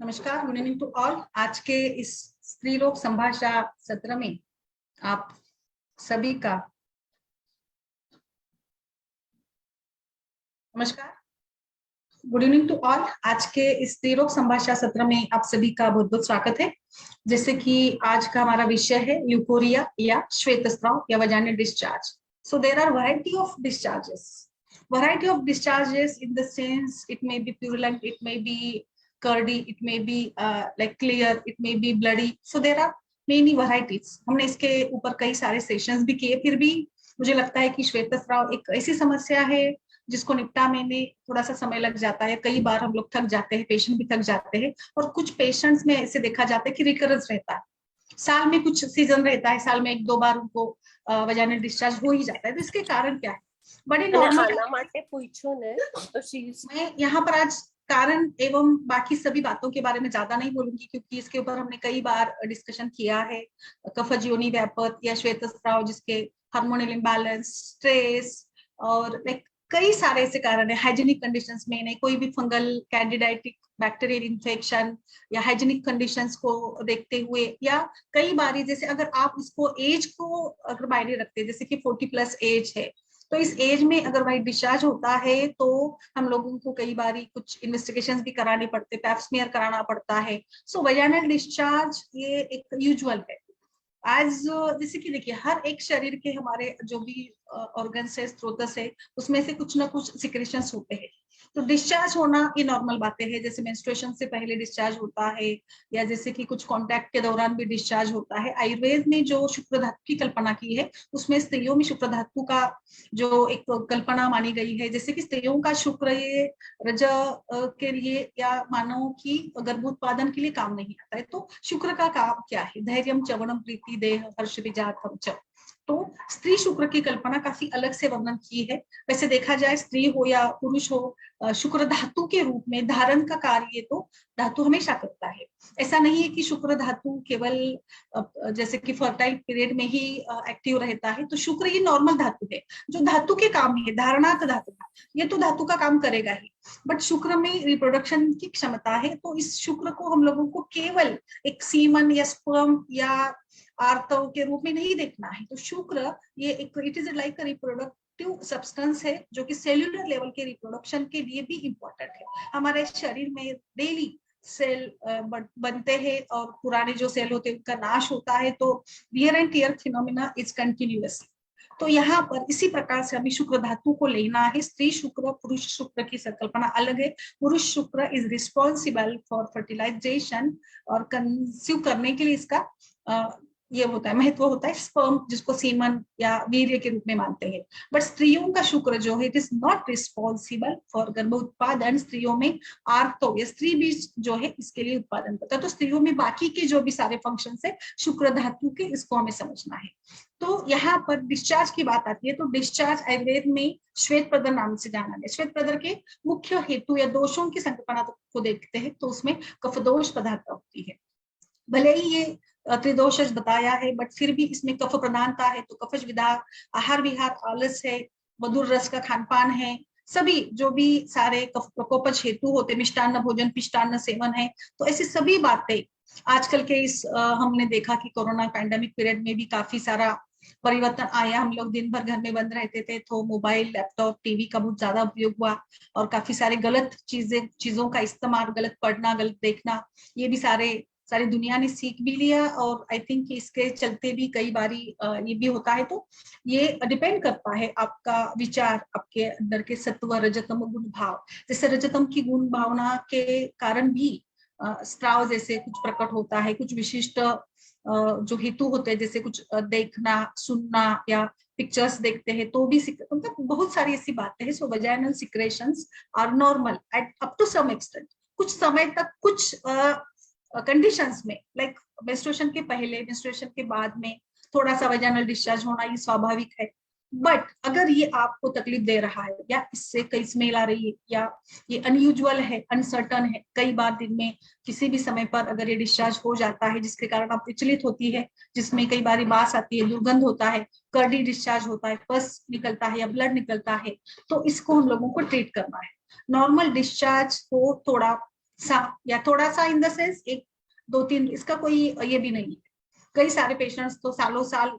नमस्कार, good evening to all. आज के इस स्त्री रोग संभाषा सत्र में आप सभी का नमस्कार, गुड इवनिंग टू ऑल। आज के इस स्त्री रोग संभाषा सत्र में आप सभी का बहुत बहुत स्वागत है। जैसे कि आज का हमारा विषय है यूकोरिया या श्वेतस्राव या vaginal discharge. So there are variety of discharges, in the sense it may be purulent, it may be curdy, it may be like clear, it may be bloody. So there are many varieties. हमने इसके ऊपर कई सारे sessions भी किए, फिर भी मुझे लगता है कि श्वेतस्राव एक ऐसी समस्या है जिसको निपटाने में थोड़ा सा समय लग जाता है। कई बार हम लोग थक जाते हैं, पेशेंट भी थक जाते हैं, और कुछ पेशेंट्स में ऐसे देखा जाता है कि रिकरेंस रहता है। साल में कुछ सीजन रहता है, साल में एक दो बार उनको वजाइनल डिस्चार्ज हो ही जाता है। तो इसके कारण क्या है? बड़ी नॉर्मल मैं यहाँ पर आज कारण एवं बाकी सभी बातों के बारे में ज्यादा नहीं बोलूंगी, क्योंकि इसके ऊपर हमने कई बार डिस्कशन किया है। कफज योनि व्यापत या श्वेतस्राव, जिसके हार्मोनल इम्बैलेंस, स्ट्रेस और कई सारे ऐसे कारण है। हाइजीनिक कंडीशंस में नहीं, कोई भी फंगल कैंडिडाइटिक बैक्टीरियल इन्फेक्शन या हाइजीनिक कंडीशंस को देखते हुए, या कई बार जैसे अगर आप इसको एज को अगर मायने रखते हैं, जैसे कि 40+ एज है, तो इस एज में अगर वाइट डिस्चार्ज होता है तो हम लोगों को कई बार कुछ इन्वेस्टिगेशंस भी कराने पड़ते, पैप स्मीयर कराना पड़ता है। सो वजाइनल डिस्चार्ज ये एक यूजुअल है। आज जैसे कि देखिए, हर एक शरीर के हमारे जो भी ऑर्गन्स है, स्रोतस है, उसमें से कुछ ना कुछ सिक्रेशंस होते हैं। तो डिस्चार्ज होना ये नॉर्मल बातें हैं। जैसे मेंस्ट्रुएशन से पहले डिस्चार्ज होता है, या जैसे कि कुछ कांटेक्ट के दौरान भी डिस्चार्ज होता है। आयुर्वेद ने जो शुक्र धातु की कल्पना की है, उसमें स्त्रियों में शुक्र धातु का जो एक कल्पना मानी गई है। जैसे कि स्त्रियों का शुक्र ये रज के लिए या मानव की गर्भोत्पादन के लिए काम नहीं आता है। तो शुक्र का काम क्या है? धैर्यम चवणम प्रीति देह हर्ष विजातम च। तो स्त्री शुक्र की कल्पना काफी अलग से वर्णन की है। वैसे देखा जाए, स्त्री हो या पुरुष हो, शुक्र धातु के रूप में धारण का कार्य तो धातु हमेशा करता है। ऐसा नहीं है कि शुक्र धातु केवल जैसे कि फर्टाइल पीरियड में ही एक्टिव रहता है। तो शुक्र ये नॉर्मल धातु है, जो धातु के काम है, धारणार्थ धातु का, ये तो धातु का काम करेगा ही। बट शुक्र में रिप्रोडक्शन की क्षमता है। तो इस शुक्र को हम लोगों को केवल एक सीमन या स्पर्म या आर्तव के रूप में नहीं देखना है। तो शुक्र ये एक it is like a reproductive substance है, जो कि सेल्यूलर लेवल के रिप्रोडक्शन के लिए भी इम्पोर्टेंट है। हमारे शरीर में डेली सेल बनते हैं, और पुराने जो सेल होते हैं उनका नाश होता है। तो wear and tear phenomena is continuous. तो यहाँ पर इसी प्रकार से अभी शुक्र धातु को लेना है। स्त्री शुक्र पुरुष शुक्र की संकल्पना अलग है। पुरुष शुक्र इज रिस्पॉन्सिबल फॉर फर्टिलाइजेशन, और कंसीव करने के लिए इसका ये होता है, महत्व होता है। स्पर्म जिसको सीमन या वीर्य के रूप में मानते हैं। बट स्त्रियों का शुक्र जो है, it is not responsible for गर्भोत्पादन। स्त्रियों में आर्तव या स्त्री बीज जो है इसके लिए उत्पादन करता है। तो स्त्रियों में बाकी के जो भी सारे फंक्शन है शुक्र धातु के, इसको हमें समझना है। तो यहाँ पर डिस्चार्ज की बात आती है, तो डिस्चार्ज आयुर्वेद में श्वेत प्रदर नाम से जाना गया। श्वेत प्रदर के मुख्य हेतु या दोषों की संकल्पना को देखते हैं, तो उसमें कफदोष पदार्थ होती है। भले ही ये त्रिदोष बताया है, बट फिर भी इसमें कफ प्रधानता है। तो कफज विधान, आहार विहार, आलस है, मधुर रस का खानपान है, सभी जो भी सारे कफ प्रकोपज हेतु होते, मिष्टान्न भोजन, पिष्टान्न सेवन है। तो ऐसी सभी बातें आजकल के इस हमने देखा कि कोरोना पैंडेमिक पीरियड में भी काफी सारा परिवर्तन आया। हम लोग दिन भर घर में बंद रहते थे, तो मोबाइल, लैपटॉप, टीवी का बहुत ज्यादा उपयोग हुआ, और काफी सारे गलत चीजों का इस्तेमाल, गलत पढ़ना, गलत देखना, ये भी सारी दुनिया ने सीख भी लिया। और आई थिंक इसके चलते भी कई बारी ये भी होता है। तो ये डिपेंड करता है आपका विचार, आपके अंदर के सत्व रजतम गुण भाव। जैसे रजतम की गुण भावना के कारण भी स्त्राव जैसे कुछ प्रकट होता है, कुछ विशिष्ट जो हेतु होते हैं, जैसे कुछ देखना, सुनना या पिक्चर्स देखते हैं, तो भी मतलब बहुत सारी ऐसी बातें हैं। So vaginal secretions are normal at up to some extent. कुछ समय तक, कुछ कंडीशंस में, लाइक मेंस्ट्रुएशन के पहले, मेंस्ट्रुएशन के बाद में थोड़ा सा वजाइनल डिस्चार्ज होना ये स्वाभाविक है। बट अगर ये आपको तकलीफ दे रहा है, या इससे कई स्मेल आ रही है, या ये अनयूजुअल है, अनसर्टन है, कई बार दिन में किसी भी समय पर अगर ये डिस्चार्ज हो जाता है, जिसके कारण आप विचलित होती है, जिसमें कई बार बास आती है, दुर्गंध होता है, कर्डी डिस्चार्ज होता है, पस निकलता है या ब्लड निकलता है, तो इसको हम लोगों को ट्रीट करना है। नॉर्मल डिस्चार्ज को थोड़ा सा या थोड़ा सा इन द सेंस 1-2-3, इसका कोई ये भी नहीं है। कई सारे पेशेंट्स तो सालों साल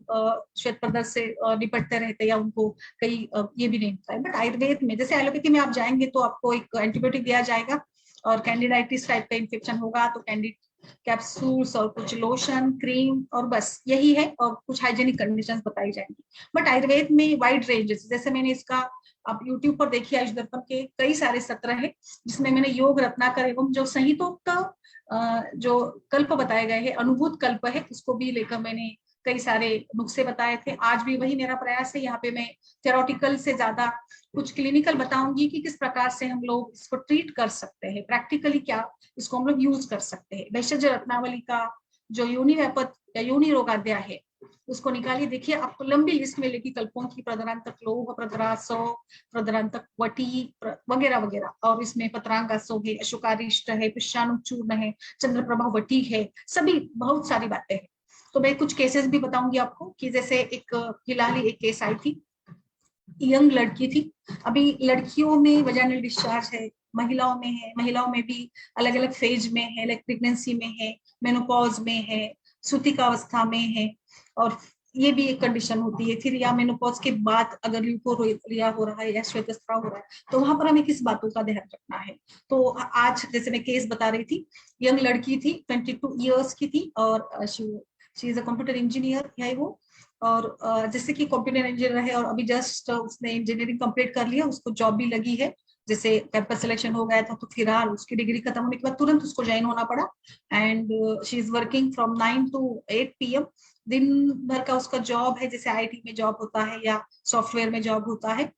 श्वेत प्रदर्श से निपटते रहते हैं या उनको कई ये भी नहीं होता है। बट आयुर्वेद में जैसे एलोपैथी में आप जाएंगे तो आपको एक एंटीबायोटिक दिया जाएगा, और कैंडिडाइटिस टाइप का इन्फेक्शन होगा तो कैंडिड कैप्सूल्स और कुछ लोशन क्रीम और बस यही है, और कुछ हाइजेनिक कंडीशंस बताई जाएंगी। बट आयुर्वेद में वाइड रेंजेस, जैसे मैंने इसका आप यूट्यूब पर देखिए, आयुष दर्पण के कई सारे सत्र है जिसमें मैंने योग रत्नाकर एवं जो संहितोक्त जो कल्प बताए गए हैं, अनुभूत कल्प है, उसको भी लेकर मैंने कई सारे नुस्खे बताए थे। आज भी वही मेरा प्रयास है, यहाँ पे मैं थ्योरेटिकल से ज्यादा कुछ क्लिनिकल बताऊंगी कि किस प्रकार से हम लोग इसको ट्रीट कर सकते हैं, प्रैक्टिकली क्या इसको हम लोग यूज कर सकते हैं। वैश्य रत्नावली का जो योनि व्यापक या योनि रोगाध्याय है उसको निकालिए, देखिए आपको लंबी लिस्ट मिलेगी कल्पों की, प्रदरांतक लोह, प्रदरासो, प्रदरांतक वटी वगैरह वगैरह, और इसमें पत्रांगासो है, अशोकारिष्ट है, पिशानु चूर्ण है, चंद्रप्रभा वटी है, सभी बहुत सारी बातें हैं। तो मैं कुछ केसेस भी बताऊंगी आपको कि जैसे एक फिलहाल ही एक केस आई थी, यंग लड़की थी, अभी लड़कियों में वजाइनल डिस्चार्ज है, महिलाओं में है, महिलाओं में भी अलग अलग फेज में है, लाइक प्रेगनेंसी में है, मेनोपॉज में है, सूतिका अवस्था में है, और ये भी एक कंडीशन होती है। फिर या मेनोपॉज के बाद अगर ल्यूकोरिया हो रहा है या श्वेतस्राव हो रहा है तो वहां पर हमें किस बातों का ध्यान रखना है। तो आज जैसे मैं केस बता रही थी, यंग लड़की थी, 22 ईयर्स की थी, और she is a computer engineer है वो, और जैसे कि कंप्यूटर इंजीनियर है और अभी जस्ट उसने इंजीनियरिंग कंप्लीट कर लिया, उसको जॉब भी लगी है, जैसे कैंपस सिलेक्शन हो गया था तो फिलहाल उसकी डिग्री खत्म होने के बाद तुरंत उसको ज्वाइन होना पड़ा। And she is working from 9 to 8 PM, दिन भर का उसका जॉब है, जैसे आईटी में जॉब होता है या सॉफ्टवेयर में जॉब होता है।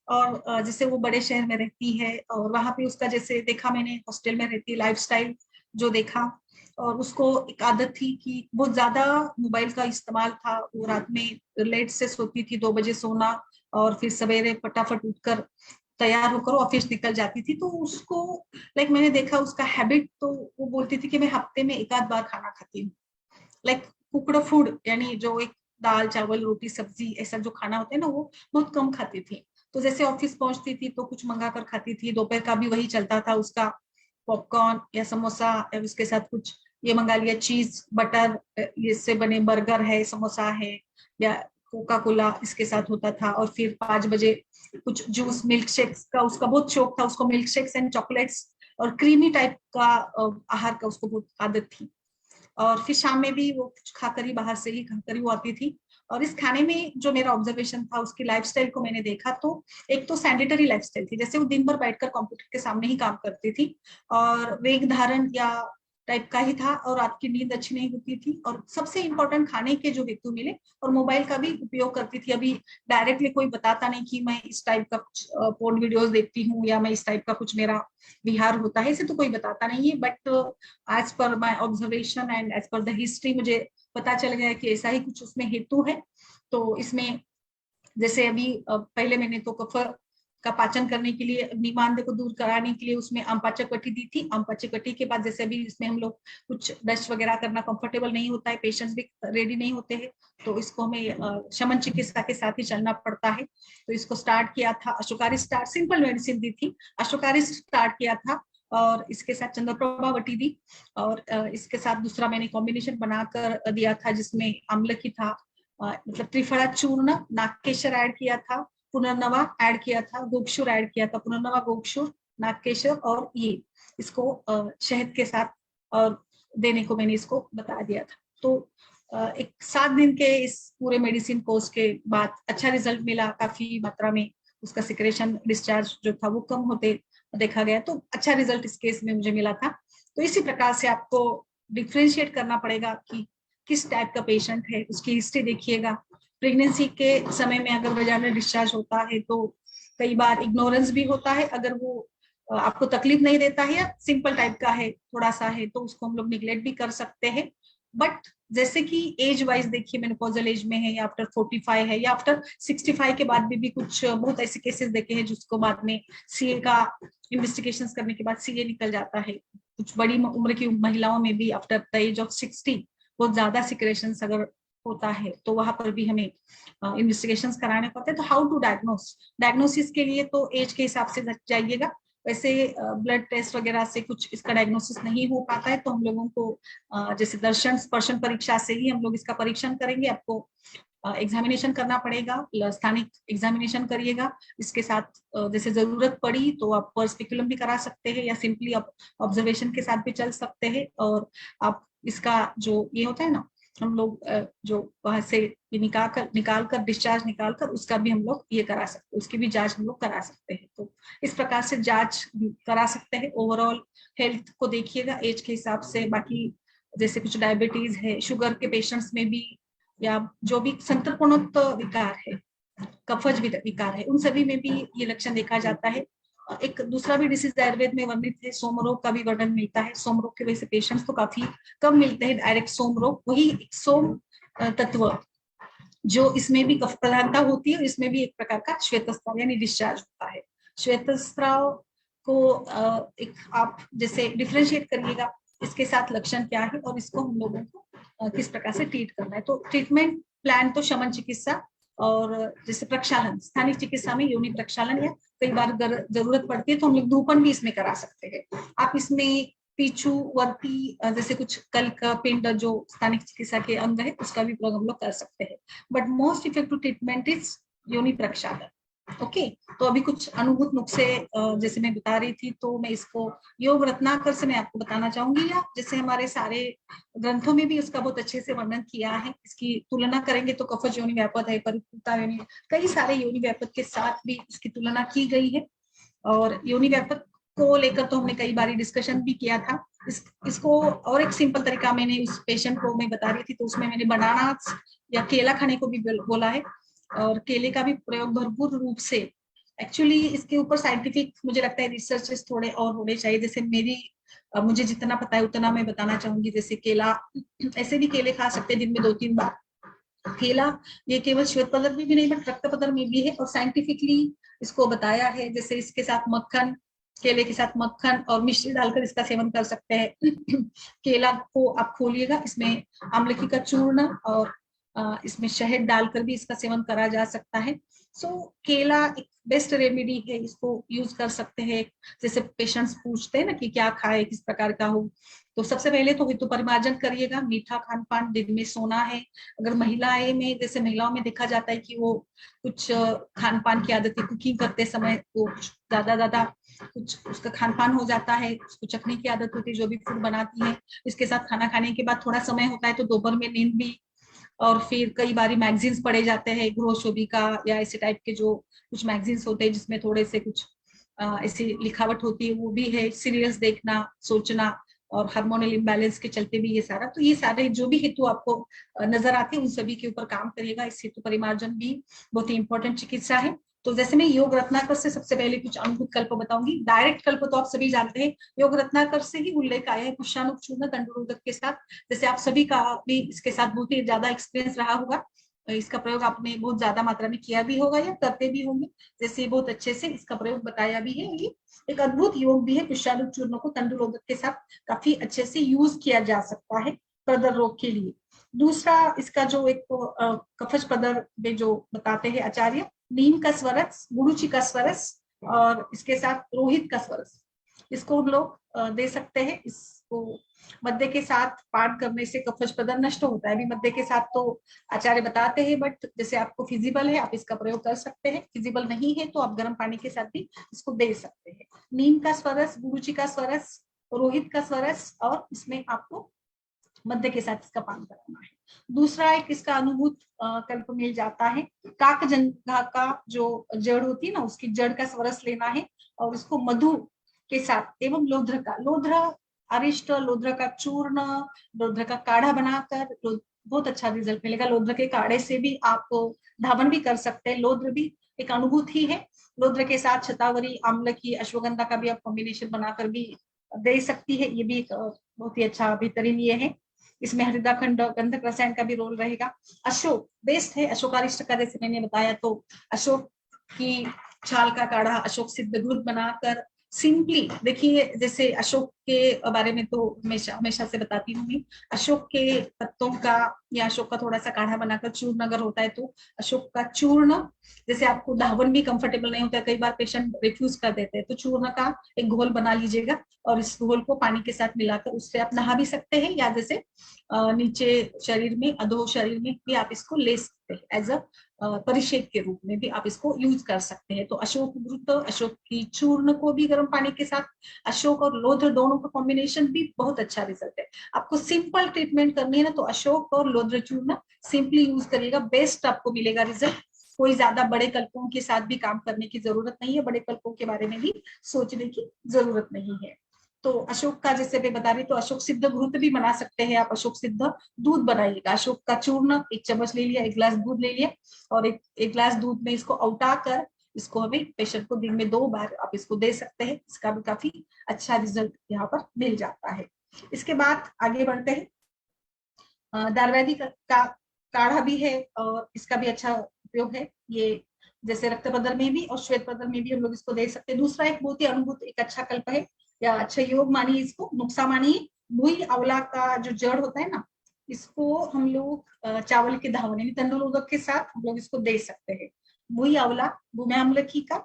और जैसे वो बड़े शहर में रहती है, और वहां पे उसका जैसे देखा मैंने, हॉस्टल में रहती है, लाइफस्टाइल जो देखा, और उसको एक आदत थी कि बहुत ज्यादा मोबाइल का इस्तेमाल था, वो रात में लेट से सोती थी, 2 बजे सोना, और फिर सवेरे फटाफट उठकर तैयार होकर ऑफिस निकल जाती थी। तो उसको लाइक मैंने देखा उसका हैबिट, तो वो बोलती थी कि मैं हफ्ते में एक आध बार खाना खाती हूँ, लाइक कुकड़ फूड, यानी जो एक दाल चावल रोटी सब्जी ऐसा जो खाना होता है ना, वो बहुत कम खाती थी। तो जैसे ऑफिस पहुंचती थी तो कुछ मंगा कर खाती थी, दोपहर का भी वही चलता था उसका, पॉपकॉर्न या समोसा, या उसके साथ कुछ ये मंगा लिया, चीज बटर इससे बने बर्गर है, समोसा है, या कोका कोला इसके साथ होता था। और फिर 5 बजे कुछ जूस, मिल्क शेक्स का उसका बहुत शौक था, उसको मिल्क शेक्स एंड चॉकलेट्स और क्रीमी टाइप का आहार का उसको बहुत आदत थी। और फिर शाम में भी वो कुछ खाकर ही, बाहर से ही खाकर ही वो आती थी। और इस खाने में जो मेरा ऑब्जर्वेशन था, उसकी लाइफस्टाइल को मैंने देखा, तो एक तो सैनिटरी लाइफस्टाइल थी, जैसे वो दिन भर बैठकर कंप्यूटर के सामने ही काम करती थी, और वेग धारण या टाइप का ही था, और रात की नींद अच्छी नहीं होती थी, और सबसे इंपॉर्टेंट खाने के जो हेतु मिले, और मोबाइल का भी उपयोग करती थी। अभी डायरेक्टली कोई बताता नहीं कि मैं इस टाइप का कुछ पोर्न वीडियोस देखती हूँ या मैं इस टाइप का कुछ मेरा विहार होता है, इसे तो कोई बताता नहीं है। But as per my observation and as per the history मुझे पता चल गया कि ऐसा ही कुछ उसमें हेतु है। तो इसमें जैसे अभी पहले मैंने तो कफ का पाचन करने के लिए, अग्निमांद को दूर कराने के लिए उसमें आमपाचक वटी दी थी। आमपाचक वटी के बाद जैसे अभी इसमें हम लोग कुछ डस्ट वगैरह करना कंफर्टेबल नहीं होता है, पेशेंट्स भी रेडी नहीं होते हैं, तो इसको हमें शमन चिकित्सा के साथ ही चलना पड़ता है। तो इसको स्टार्ट किया था, अशोकारी स्टार्ट, सिंपल मेडिसिन दी थी, अशोकारी स्टार्ट किया था, और इसके साथ चंद्रप्रभा वटी दी, और इसके साथ दूसरा मैंने कॉम्बिनेशन बनाकर दिया था जिसमें अम्लकी था, मतलब त्रिफला चूर्ण, नागकेशर ऐड किया था, पुनर्नवा ऐड किया था, गोक्षुर ऐड किया था, पुनर्नवा, गोक्षुर, नागकेशर, और ये इसको शहद के साथ और देने को मैंने इसको बता दिया था। तो एक 7 दिन के इस पूरे मेडिसिन कोर्स के बाद अच्छा रिजल्ट मिला, काफी मात्रा में उसका सिक्रेशन डिस्चार्ज जो था वो कम होते देखा गया, तो अच्छा रिजल्ट इस केस में मुझे मिला था। तो इसी प्रकार से आपको डिफ्रेंशिएट करना पड़ेगा कि किस टाइप का पेशेंट है, उसकी हिस्ट्री देखिएगा। प्रेगनेंसी के समय में अगर वजाइनल डिस्चार्ज होता है तो कई बार इग्नोरेंस भी होता है, अगर वो आपको तकलीफ नहीं देता है या सिंपल टाइप का है, थोड़ा सा है, तो उसको हम लोग निग्लेक्ट भी कर सकते हैं। बट जैसे कि एज वाइज देखिए, मेनोपॉजल एज में है या आफ्टर 45 है या आफ्टर 65 के बाद भी कुछ बहुत ऐसे केसेस देखे हैं जिसको बाद में सीए का इन्वेस्टिगेशन करने के बाद सीए निकल जाता है। कुछ बड़ी उम्र की महिलाओं में भी आफ्टर द एज ऑफ 60 बहुत ज्यादा सिक्रेशन अगर होता है तो वहां पर भी हमें इन्वेस्टिगेशंस कराने पड़ते हैं। तो हाउ टू डायग्नोसिस के लिए तो एज के हिसाब से जाइएगा, वैसे ब्लड टेस्ट वगैरह से कुछ इसका डायग्नोसिस नहीं हो पाता है, तो हम लोगों को जैसे दर्शन स्पर्शन परीक्षा से ही हम लोग इसका परीक्षण करेंगे। आपको एग्जामिनेशन करना पड़ेगा, स्थानिक एग्जामिनेशन करिएगा। इसके साथ जैसे जरूरत पड़ी तो आप पर्स्पिकुलम भी करा सकते हैं, या सिंपली आप ऑब्जर्वेशन के साथ भी चल सकते हैं। और आप इसका जो ये होता है ना, हम लोग जो वहां से निकाल कर डिस्चार्ज निकाल कर उसका भी हम लोग ये करा सकते हैं, उसकी भी जांच हम लोग करा सकते हैं। तो इस प्रकार से जांच करा सकते हैं। ओवरऑल हेल्थ को देखिएगा एज के हिसाब से। बाकी जैसे कुछ डायबिटीज है, शुगर के पेशेंट्स में भी, या जो भी संतर्पणोत्तर विकार है, कफज विकार है, उन सभी में भी ये लक्षण देखा जाता है। एक दूसरा भी डिसीज आयुर्वेद में वर्णित है, सोम रोग का भी वर्णन मिलता है। सोम रोग के वजह से पेशेंट्स तो काफी कम मिलते हैं, डायरेक्ट सोम रोग। वही सोम तत्व जो इसमें भी कफ प्रधानता होती है, इसमें भी एक प्रकार का श्वेतस्राव यानी डिस्चार्ज होता है। श्वेतस्राव को एक आप जैसे डिफ्रेंशिएट करिएगा, इसके साथ लक्षण क्या है और इसको हम लोगों को किस प्रकार से ट्रीट करना है। तो ट्रीटमेंट प्लान तो शमन चिकित्सा और जैसे प्रक्षालन, स्थानिक चिकित्सा में योनि प्रक्षालन, या कई बार जरूरत पड़ती है तो हम लोग धूपन भी इसमें करा सकते हैं। आप इसमें पीछू वर्ती जैसे कुछ कल का पिंड जो स्थानिक चिकित्सा के अंग है उसका भी प्रयोग हम लोग कर सकते हैं। But most effective treatment is योनि प्रक्षालन। ओके, तो अभी कुछ अनुभूत नुस्खे जैसे मैं बता रही थी, तो मैं इसको योग रत्नाकर से मैं आपको बताना चाहूंगी, या जैसे हमारे सारे ग्रंथों में भी उसका बहुत अच्छे से वर्णन किया है। इसकी तुलना करेंगे तो कफज योनि व्यापक है, परिपूर्णता योनि, कई सारे योनि व्यापक के साथ भी इसकी तुलना की गई है। और योनि व्यापक को लेकर तो हमने कई बार डिस्कशन भी किया था। इसको और एक सिंपल तरीका मैंने उस पेशेंट को मैं बता रही थी, तो उसमें मैंने बनाना या केला खाने को भी बोला है, और केले का भी प्रयोग भरपूर रूप से। एक्चुअली इसके ऊपर साइंटिफिक मुझे लगता है रिसर्चेस थोड़े और होने चाहिए। जैसे मुझे जितना पता है उतना मैं बताना चाहूंगी। जैसे केला, ऐसे भी केले खा सकते हैं दिन में 2-3 बार। केला ये केवल श्वेत पदार्थ में भी नहीं बट रक्त पदार्थ में भी है, और साइंटिफिकली इसको बताया है। जैसे इसके साथ मक्खन, केले के साथ मक्खन और मिश्री डालकर इसका सेवन कर सकते हैं। केला को आप खोलिएगा, इसमें आमलकी का चूर्ण और इसमें शहद डालकर भी इसका सेवन करा जा सकता है। केला एक बेस्ट रेमेडी है, इसको यूज कर सकते हैं। जैसे पेशेंट्स पूछते हैं ना कि क्या खाए, किस प्रकार का हो, तो सबसे पहले तो हितु परिमार्जन करिएगा। मीठा खान पान, दिन में सोना है। अगर महिलाएं में, जैसे महिलाओं में देखा जाता है कि वो कुछ खान पान की आदतें, कुकिंग करते समय वो ज्यादा कुछ उसका खान पान हो जाता है, उसको चखने की आदत होती है जो भी फूड बनाती है। इसके साथ खाना खाने के बाद थोड़ा समय होता है तो दोपहर में नींद भी, और फिर कई बार मैगजीन्स पढ़े जाते हैं, गृह शोभिका या ऐसे टाइप के जो कुछ मैगजीन्स होते हैं जिसमें थोड़े से कुछ ऐसी लिखावट होती है, वो भी है। सीरियल्स देखना, सोचना, और हार्मोनल इम्बैलेंस के चलते भी ये सारा, तो ये सारे जो भी हेतु आपको नजर आते हैं उन सभी के ऊपर काम करिएगा। इस हेतु परिमार्जन भी बहुत ही इंपॉर्टेंट चिकित्सा है। तो जैसे मैं योग रत्नाकर से सबसे पहले कुछ अनुभूत कल्प बताऊंगी। डायरेक्ट कल्प तो आप सभी जानते हैं, योग रत्नाकर से ही उल्लेख आया है पुष्यानुक चूर्ण दंडरोधक के साथ। जैसे आप सभी का भी इसके साथ बहुत ही ज्यादा एक्सपीरियंस रहा होगा, इसका प्रयोग आपने बहुत ज्यादा मात्रा में किया भी होगा या करते भी होंगे। जैसे बहुत अच्छे से इसका प्रयोग बताया भी है। ये एक अद्भुत योग भी है। पुष्यानुक चूर्ण को दंडरोधक के साथ काफी अच्छे से यूज किया जा सकता है प्रदर रोग के लिए। दूसरा इसका जो एक कफज प्रदर में जो बताते हैं आचार्य, नीम का स्वरस, गुड़ुचि का स्वरस, और इसके साथ रोहित का स्वरस, इसको हम लोग दे सकते हैं। इसको मद्य के साथ पान करने से कफज प्रदर नष्ट होता है। अभी मद्य के साथ तो आचार्य बताते हैं, बट जैसे आपको फिजिबल है आप इसका प्रयोग कर सकते हैं, फिजिबल नहीं है तो आप गर्म पानी के साथ भी इसको दे सकते हैं। नीम का स्वरस, गुरुचि का स्वरस, रोहित का स्वरस, और इसमें आपको मध्य के साथ इसका पान कराना है। दूसरा एक इसका अनुभूत कल्प मिल जाता है, काक जंघा का जो जड़ होती है ना, उसकी जड़ का स्वरस लेना है, और इसको मधु के साथ एवं लोध्र का, लोध्र अरिष्ट, लोध्र का चूर्ण, लोध्र का काढ़ा बनाकर बहुत अच्छा रिजल्ट मिलेगा। लोध्र के काढ़े से भी आप धावन भी कर सकते हैं। लोध्र भी एक अनुभूत ही है। लोध्र के साथ शतावरी, आम्लकी, अश्वगंधा का भी आप कॉम्बिनेशन बनाकर भी दे सकती है। ये भी एक बहुत ही अच्छा बेहतरीन ये है। इसमें हृदयखंड गंधक रसायन का भी रोल रहेगा। अशोक बेस्ट है, अशोकारिष्ट का जैसे मैंने बताया, तो अशोक की छाल का काढ़ा, अशोक सिद्ध दूध बनाकर सिंपली देखिए, जैसे अशोक के बारे में तो हमेशा हमेशा से बताती हूँ मैं, अशोक के पत्तों का या अशोक का थोड़ा सा काढ़ा बनाकर चूर्ण अगर होता है तो अशोक का चूर्ण, जैसे आपको धावन भी कंफर्टेबल नहीं होता है, कई बार पेशेंट रिफ्यूज कर देते हैं, तो चूर्ण का एक घोल बना लीजिएगा और इस घोल को पानी के साथ मिलाकर उससे आप नहा भी सकते हैं, या जैसे नीचे शरीर में, अधो शरीर में भी आप इसको ले सकते हैं, एज अ परिषेक के रूप में भी आप इसको यूज कर सकते हैं। तो अशोक घृत, अशोक की चूर्ण को भी गर्म पानी के साथ, अशोक और लोध्र दोनों का कॉम्बिनेशन भी बहुत अच्छा रिजल्ट है। आपको सिंपल ट्रीटमेंट करनी है ना, तो अशोक और लोध्र चूर्ण सिंपली यूज करिएगा, बेस्ट आपको मिलेगा रिजल्ट। कोई ज्यादा बड़े कल्पों के साथ भी काम करने की जरूरत नहीं है, बड़े कल्पों के बारे में भी सोचने की जरूरत नहीं है। तो अशोक का जैसे मैं बता रही, तो अशोक सिद्ध घृत भी बना सकते हैं आप, अशोक सिद्ध दूध बनाइएगा, अशोक का चूर्ण 1 चम्मच ले लिया, 1 गिलास दूध ले लिया, और एक गिलास दूध में इसको औटा कर इसको हमें पेशेंट को दिन में 2 बार आप इसको दे सकते हैं, इसका भी काफी अच्छा रिजल्ट यहाँ पर मिल जाता है। इसके बाद आगे बढ़ते हैं, दारवैदी का काढ़ा भी है और इसका भी अच्छा उपयोग है। ये जैसे रक्त पदर में भी और श्वेत पदर में भी हम लोग इसको दे सकते हैं। दूसरा एक बहुत ही अनुभूत एक अच्छा कल्प है, या अच्छा योग मानिए, इसको नुक्सा मानिए, भुई आंवला का जो जड़ होता है ना, इसको हम लोग चावल के धावन यानी तंदुल उदक के साथ हम लोग इसको दे सकते हैं। भुई आंवला, भूमि अम्लकी का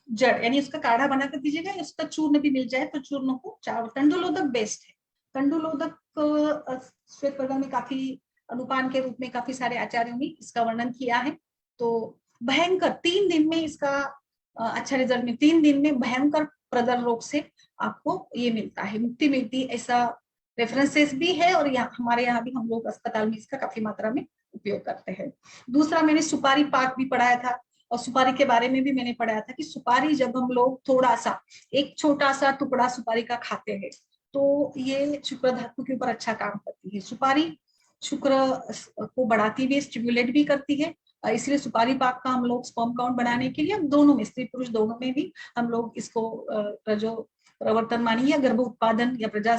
जड़, यानी उसका काढ़ा बना कर दीजिएगा, उसका चूर्ण भी मिल जाए तो चूर्ण को चावल, तंडुलोदक बेस्ट है। तंडुलोदक श्वेत पदर में काफी अनुपान के रूप में काफी सारे आचार्यों ने इसका वर्णन किया है। तो भयंकर 3 दिन में इसका अच्छा रिजल्ट में, 3 दिन में भयंकर प्रदर रोग से आपको ये मिलता है, मुक्ति मिलती है, ऐसा रेफरेंसेस भी है, और यहाँ हमारे यहाँ भी हम लोग अस्पताल में इसका काफी मात्रा में उपयोग करते हैं। दूसरा मैंने सुपारी पाक भी पढ़ाया था, और सुपारी के बारे में भी मैंने पढ़ाया था कि सुपारी जब हम लोग थोड़ा सा, एक छोटा सा टुकड़ा सुपारी का खाते हैं, तो ये शुक्र धातु के ऊपर अच्छा काम करती है। सुपारी शुक्र को बढ़ाती भी, स्टिमुलेट भी करती है, इसलिए सुपारी पाक का हम लोग स्पर्म काउंट बढ़ाने के लिए, हम दोनों में, स्त्री पुरुष दोनों में भी हम लोग इसको जो प्रवर्तन मानिए या गर्भ उत्पादन या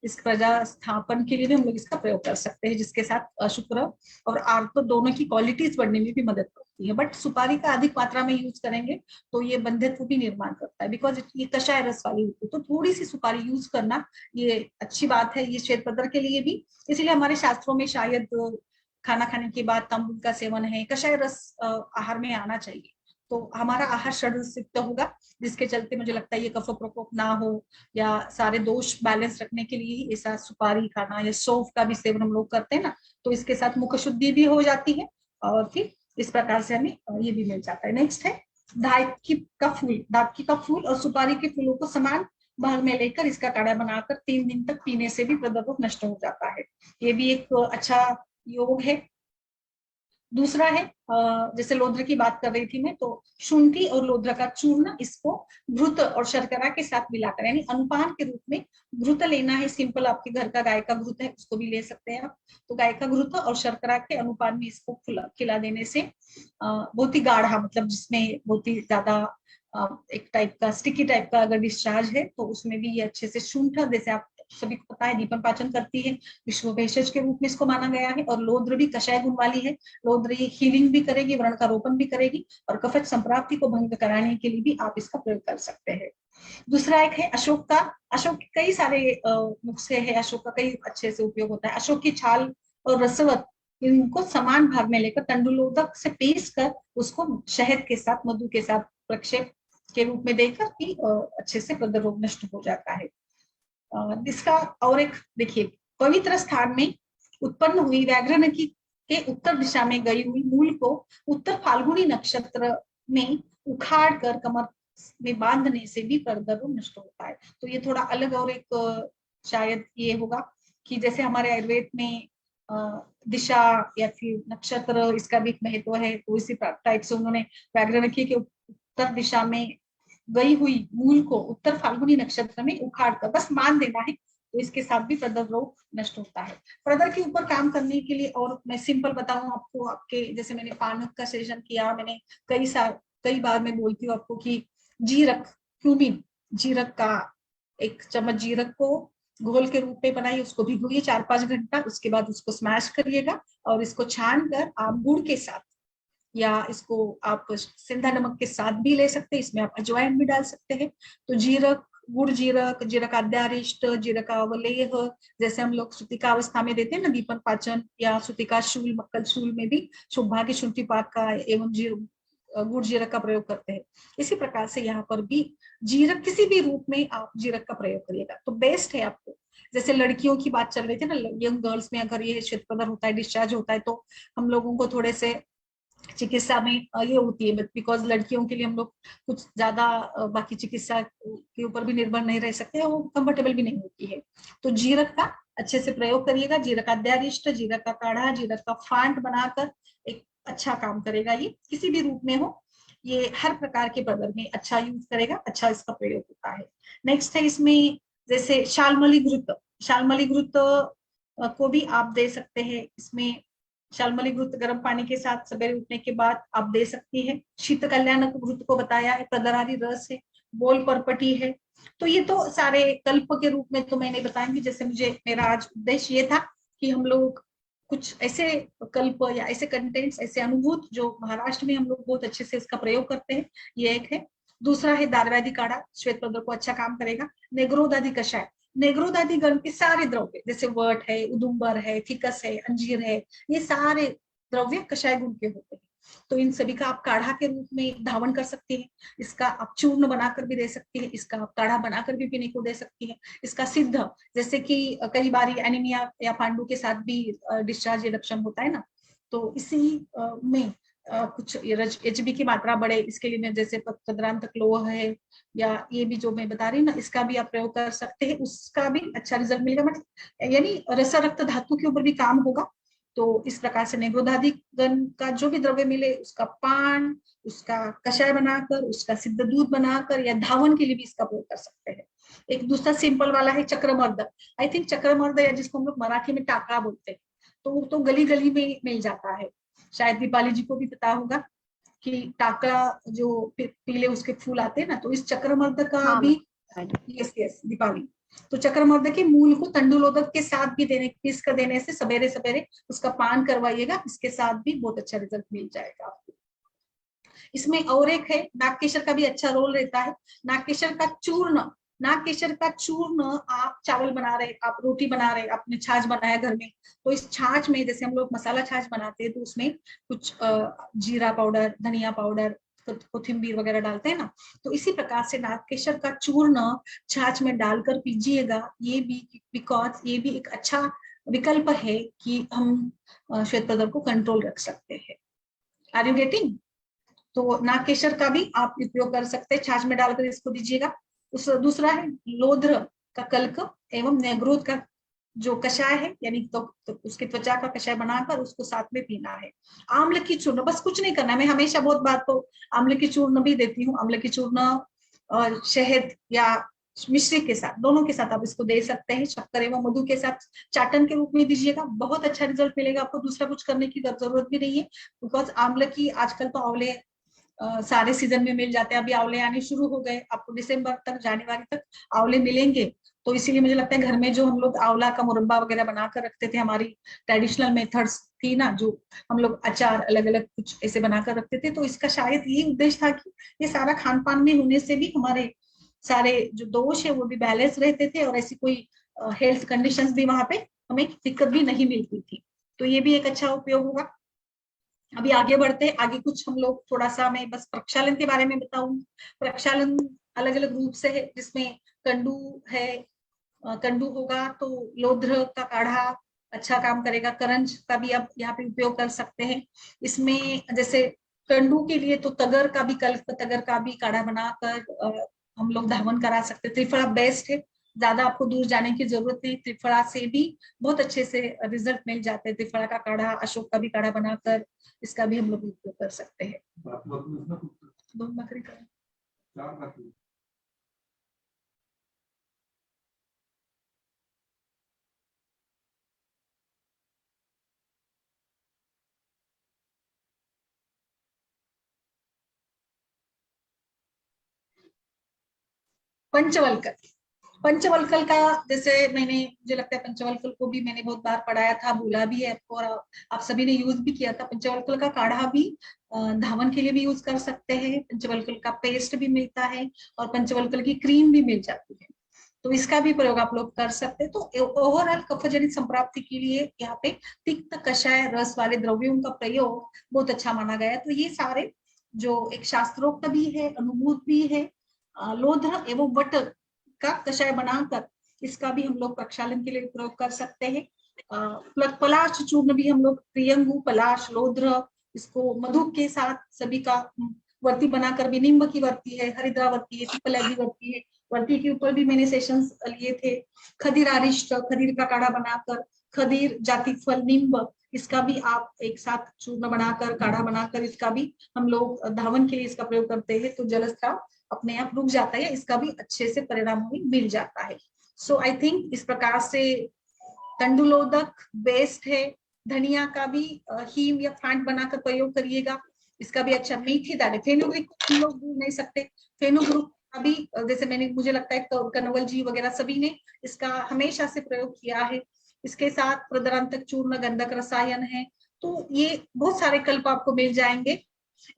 इस प्रजा स्थापन के लिए भी हम लोग इसका प्रयोग कर सकते हैं, जिसके साथ शुक्र और आर्त दोनों की क्वालिटीज बढ़ने में भी मदद करती है। बट सुपारी का अधिक मात्रा में यूज करेंगे तो ये बंध्यत्व भी निर्माण करता है, बिकॉज ये कषाय रस वाली होती है, तो थोड़ी सी सुपारी यूज करना ये अच्छी बात है, ये श्वेत पदर के लिए भी। इसलिए हमारे शास्त्रों में शायद खाना खाने के बाद तांबुल का सेवन है, कषाय रस आहार में आना चाहिए, तो हमारा आहार षड्रस युक्त होगा, जिसके चलते मुझे लगता है ये कफ प्रकोप ना हो, या सारे दोष बैलेंस रखने के लिए ऐसा सुपारी खाना या सौंफ का भी सेवन हम लोग करते हैं ना, तो इसके साथ मुख शुद्धि भी हो जाती है, और फिर इस प्रकार से हमें ये भी मिल जाता है। नेक्स्ट है धायकी का फूल, धायकी का फूल और सुपारी के फूलों को समान भाग में लेकर इसका काढ़ा बनाकर 3 दिन तक पीने से भी प्रदर्भ नष्ट हो जाता है। ये भी एक अच्छा योग है। दूसरा है जैसे लोध्र की बात कर रही थी मैं, तो शुंठी और लोध्र का चूर्ण, इसको घृत और शर्करा के साथ मिलाकर, यानी अनुपान के रूप में घृत लेना है, सिंपल आपके घर का गाय का घृत है उसको भी ले सकते हैं आप, तो गाय का घृत और शर्करा के अनुपान में इसको खिला देने से बहुत ही गाढ़ा, मतलब जिसमें बहुत ही ज्यादा एक टाइप का स्टिकी टाइप का अगर डिस्चार्ज है, तो उसमें भी ये अच्छे से शुंठ, जैसे आप सभी को पता है दीपन पाचन करती है, विश्व भेषज के रूप में इसको माना गया है, और लोध्र भी कषाय गुण वाली है, लोध्र ये हीलिंग भी करेगी, व्रण का रोपण भी करेगी, और कफच संप्राप्ति को भंग कराने के लिए भी आप इसका प्रयोग कर सकते हैं। दूसरा एक है अशोक का, अशोक के कई सारे नुस्खे हैं, अशोक का कई अच्छे से उपयोग होता है। अशोक की छाल और रसवत, इनको समान भाग में लेकर तंडुलोदक से पीस कर उसको शहद के साथ, मधु के साथ प्रक्षेप के रूप में देकर भी अच्छे से प्रदर रोग नष्ट हो जाता है। इसका और एक देखिए, पवित्र स्थान में उत्पन्न हुई व्याघ्र की के उत्तर दिशा में गई हुई मूल को उत्तर फाल्गुनी नक्षत्र में उखाड़ कर कमर में बांधने से भी प्रदर रोग नष्ट होता है। तो ये थोड़ा अलग और एक शायद ये होगा कि जैसे हमारे आयुर्वेद में दिशा या फिर नक्षत्र, इसका भी एक महत्व है, तो इसी टाइप से उन्होंने व्याघ्र के उत्तर दिशा में गई हुई मूल को उत्तर फाल्गुनी नक्षत्र में उखाड़ कर बस मान देना है, तो इसके साथ भी प्रदर रोग नष्ट होता है। प्रदर के ऊपर काम करने के लिए, और मैं सिंपल बताऊं आपको, आपके जैसे मैंने पानक का सेशन किया, मैंने कई बार मैं बोलती हूँ आपको कि जीरक, क्यूमिन, जीरक का 1 चम्मच जीरक को घोल के रूप में बनाइए, उसको भिगोइए 4-5 घंटा, उसके बाद उसको स्मैश करिएगा और इसको छान कर आप गुड़ के साथ या इसको आप सिंधा नमक के साथ भी ले सकते हैं, इसमें आप अजवाइन भी डाल सकते हैं। तो जीरक, गुड़ जीरक, जीरक आद्यारिष्ट, जीरक अवलेह, जैसे हम लोग सुतिका अवस्था में देते हैं ना दीपन पाचन, या सुतिका शूल, मक्कल शूल में भी शुभा की शुंठी पाक का एवं गुड़ जीरक का प्रयोग करते हैं। इसी प्रकार से यहाँ पर भी जीरक किसी भी रूप में आप जीरक का प्रयोग करिएगा तो बेस्ट है आपको। जैसे लड़कियों की बात चल रही थी ना, यंग गर्ल्स में अगर ये श्वेत प्रदर होता है, डिस्चार्ज होता है, तो हम लोगों को थोड़े से चिकित्सा में ये होती है, बिकॉज लड़कियों के लिए हम लोग कुछ ज्यादा बाकी चिकित्सा के ऊपर भी निर्भर नहीं रह सकते, वो कंफर्टेबल भी नहीं होती है। तो जीरक का अच्छे से प्रयोग करिएगा, जीरक का अध्यारिष्ट, जीरक का काढ़ा, जीरक का फांट बनाकर एक अच्छा काम करेगा। ये किसी भी रूप में हो, ये हर प्रकार के प्रदर में अच्छा यूज करेगा, अच्छा इसका प्रयोग होता है। नेक्स्ट है इसमें जैसे शालमली घृत, शालमली घृत को भी आप दे सकते हैं। इसमें शालमली घृत गर्म पानी के साथ सवेरे उठने के बाद आप दे सकती है। शीत कल्याण घृत को बताया है, प्रदरारी रस है, बोल परपटी है। तो ये तो सारे कल्प के रूप में तो मैंने बताएंगी। जैसे मुझे मेरा आज उद्देश्य ये था कि हम लोग कुछ ऐसे कल्प या ऐसे कंटेंट्स, ऐसे अनुभूत जो महाराष्ट्र में हम लोग बहुत अच्छे से इसका प्रयोग करते हैं, ये एक है। दूसरा है दारवैदी काढ़ा, श्वेत प्रदर को अच्छा काम करेगा। नेग्रोदादी कषाय, नेग्रोदादी गण के सारे द्रव्य जैसे वट है, उदुम्बर है, फिकस है, अंजीर है, ये सारे द्रव्य कषाय गुण के होते हैं। तो इन सभी का आप काढ़ा के रूप में धावन कर सकते हैं। इसका आप चूर्ण बनाकर भी दे सकते हैं, इसका आप काढ़ा बनाकर भी पीने को दे सकती हैं। इसका सिद्ध, जैसे कि कई बार एनीमिया या पांडु के साथ भी डिस्चार्ज रिडक्शन होता है ना, तो इसी में कुछ एचबी की मात्रा बढ़े, इसके लिए मैं जैसे पत्रांतक लोह है, या ये भी जो मैं बता रही हूँ ना, इसका भी आप प्रयोग कर सकते हैं, उसका भी अच्छा रिजल्ट मिलेगा। मतलब यानी रस रक्त धातु के ऊपर भी काम होगा। तो इस प्रकार से नेग्रोधादी गण का जो भी द्रव्य मिले, उसका पान, उसका कषाय बनाकर, उसका सिद्ध दूध बनाकर, या धावन के लिए भी इसका प्रयोग कर सकते हैं। एक दूसरा सिंपल वाला है चक्रमर्द। आई थिंक चक्रमर्द, या जिसको हम लोग मराठी में टाका बोलते हैं, तो वो तो गली गली में मिल जाता है। शायद दीपाली जी को भी पता होगा कि टाका जो पीले उसके फूल आते हैं ना, तो इस चक्रमर्द का हाँ भी, मैम। यस यस दीपावली, तो चक्रमर्द के मूल को तंडुलोदक के साथ भी देने, पीस कर देने से सवेरे सवेरे उसका पान करवाइएगा, इसके साथ भी बहुत अच्छा रिजल्ट मिल जाएगा आपको। इसमें और एक है नागकेशर का भी अच्छा रोल रहता है। नागकेशर का चूर्ण, नागकेशर का चूर्ण आप चावल बना रहे, आप रोटी बना रहे, आपने छाछ बनाया घर में, तो इस छाछ में जैसे हम लोग मसाला छाछ बनाते हैं, तो उसमें कुछ जीरा पाउडर, धनिया पाउडर, कोथिम्बीर वगैरह डालते हैं ना, तो इसी प्रकार से नागकेशर का चूर्ण छाछ में डालकर पीजिएगा। ये भी, बिकॉज ये भी एक अच्छा विकल्प है कि हम श्वेत प्रदर को कंट्रोल रख सकते हैं। Are you getting? तो नागकेशर का भी आप उपयोग कर सकते हैं, छाछ में डालकर इसको दीजिएगा। उस दूसरा है लोध्र का कल्क एवं नेग्रोध का जो कषाय है, यानी तो उसकी त्वचा का कषाय बनाकर उसको साथ में पीना है। आम्ल की चूर्ण, बस कुछ नहीं करना है। मैं हमेशा बहुत बात तो आम्ल की चूर्ण भी देती हूँ। आम्ल की चूर्ण और शहद या मिश्री के साथ, दोनों के साथ आप इसको दे सकते हैं। शक्कर एवं मधु के साथ चाटन के रूप में दीजिएगा, बहुत अच्छा रिजल्ट मिलेगा आपको। दूसरा कुछ करने की जरूरत भी नहीं है, बिकॉज आंवले की आजकल तो आंवले सारे सीजन में मिल जाते हैं। अभी आंवले आने शुरू हो गए, आपको दिसंबर तक, जनवरी तक आंवले मिलेंगे। तो इसीलिए मुझे लगता है घर में जो हम लोग आंवला का मुरब्बा वगैरह बना कर रखते थे, हमारी ट्रेडिशनल मेथड्स थी ना, जो हम लोग अचार अलग अलग कुछ ऐसे बनाकर रखते थे, तो इसका शायद यही उद्देश्य था कि ये सारा खान पान में होने से भी हमारे सारे जो दोष है वो भी बैलेंस रहते थे, और ऐसी कोई हेल्थ कंडीशंस भी वहां पे हमें दिक्कत भी नहीं मिलती थी। तो ये भी एक अच्छा उपयोग होगा। अभी आगे बढ़ते हैं, आगे कुछ हम लोग थोड़ा सा, मैं बस प्रक्षालन के बारे में बताऊं। प्रक्षालन अलग अलग रूप से है, जिसमें कंडू है, कंडू होगा तो लोध्र का काढ़ा अच्छा काम करेगा। करंज का भी आप यहाँ पे उपयोग कर सकते हैं। इसमें जैसे कंडू के लिए तो तगर का भी, कल्प तगर का भी काढ़ा बनाकर हम लोग धावन करा सकते हैं। त्रिफला बेस्ट है, ज्यादा आपको दूर जाने की जरूरत नहीं, त्रिफला से भी बहुत अच्छे से रिजल्ट मिल जाते हैं। त्रिफला का काढ़ा, अशोक का भी काढ़ा बनाकर इसका भी हम लोग उपयोग कर सकते हैं। दो बकरी का पंचवल्क, पंचवल्कल का, जैसे मुझे लगता है पंचवल्कल को भी मैंने बहुत बार पढ़ाया था, बोला भी है और आप सभी ने यूज भी किया था। पंचवल्कल का काढ़ा भी धावन के लिए भी यूज कर सकते हैं, पंचवल्कल का पेस्ट भी मिलता है और पंचवल्कल की क्रीम भी मिल जाती है, तो इसका भी प्रयोग आप लोग कर सकते हैं। तो ओवरऑल कफजनित संप्राप्ति के लिए यहाँ पे तिक्त कषाय रस वाले द्रव्यों का प्रयोग बहुत अच्छा माना गया है। तो ये सारे जो एक शास्त्रोक्त भी है, अनुभूत भी है, लोध्र एवं वट का कषाय बनाकर इसका भी हम लोग प्रक्षालन के लिए प्रयोग कर सकते हैं। पलाश चूर्ण भी हम लोग प्रियंगु, पलाश, लोध्र, इसको मधु के साथ सभी का वर्ती बनाकर भी, नींब की वर्ती है, हरिद्रा वर्ती है, पिपला की वर्ती है, वर्ती के ऊपर भी मैंने सेशंस लिए थे। खदीर आरिष्ट, खदीर का काढ़ा बनाकर, खदीर, जाति फल, नींब, इसका भी आप एक साथ चूर्ण बनाकर, काढ़ा बनाकर इसका भी हम लोग धावन के लिए इसका प्रयोग करते हैं, तो जलस्राव अपने आप रुक जाता है, इसका भी अच्छे से परिणाम भी मिल जाता है। सो आई थिंक इस प्रकार से तंडुलोदक बेस्ट है। धनिया का भी हीम या फांट बनाकर प्रयोग करिएगा, इसका भी अच्छा। मेथी दाने, फेनुग्रीक हम लोग भूल नहीं सकते, फेनुग्रीक अभी जैसे मुझे लगता है कनवल जी वगैरह सभी ने इसका हमेशा से प्रयोग किया है। इसके साथ प्रदरांतक चूर्ण, गंधक रसायन है, तो ये बहुत सारे कल्प आपको मिल जाएंगे।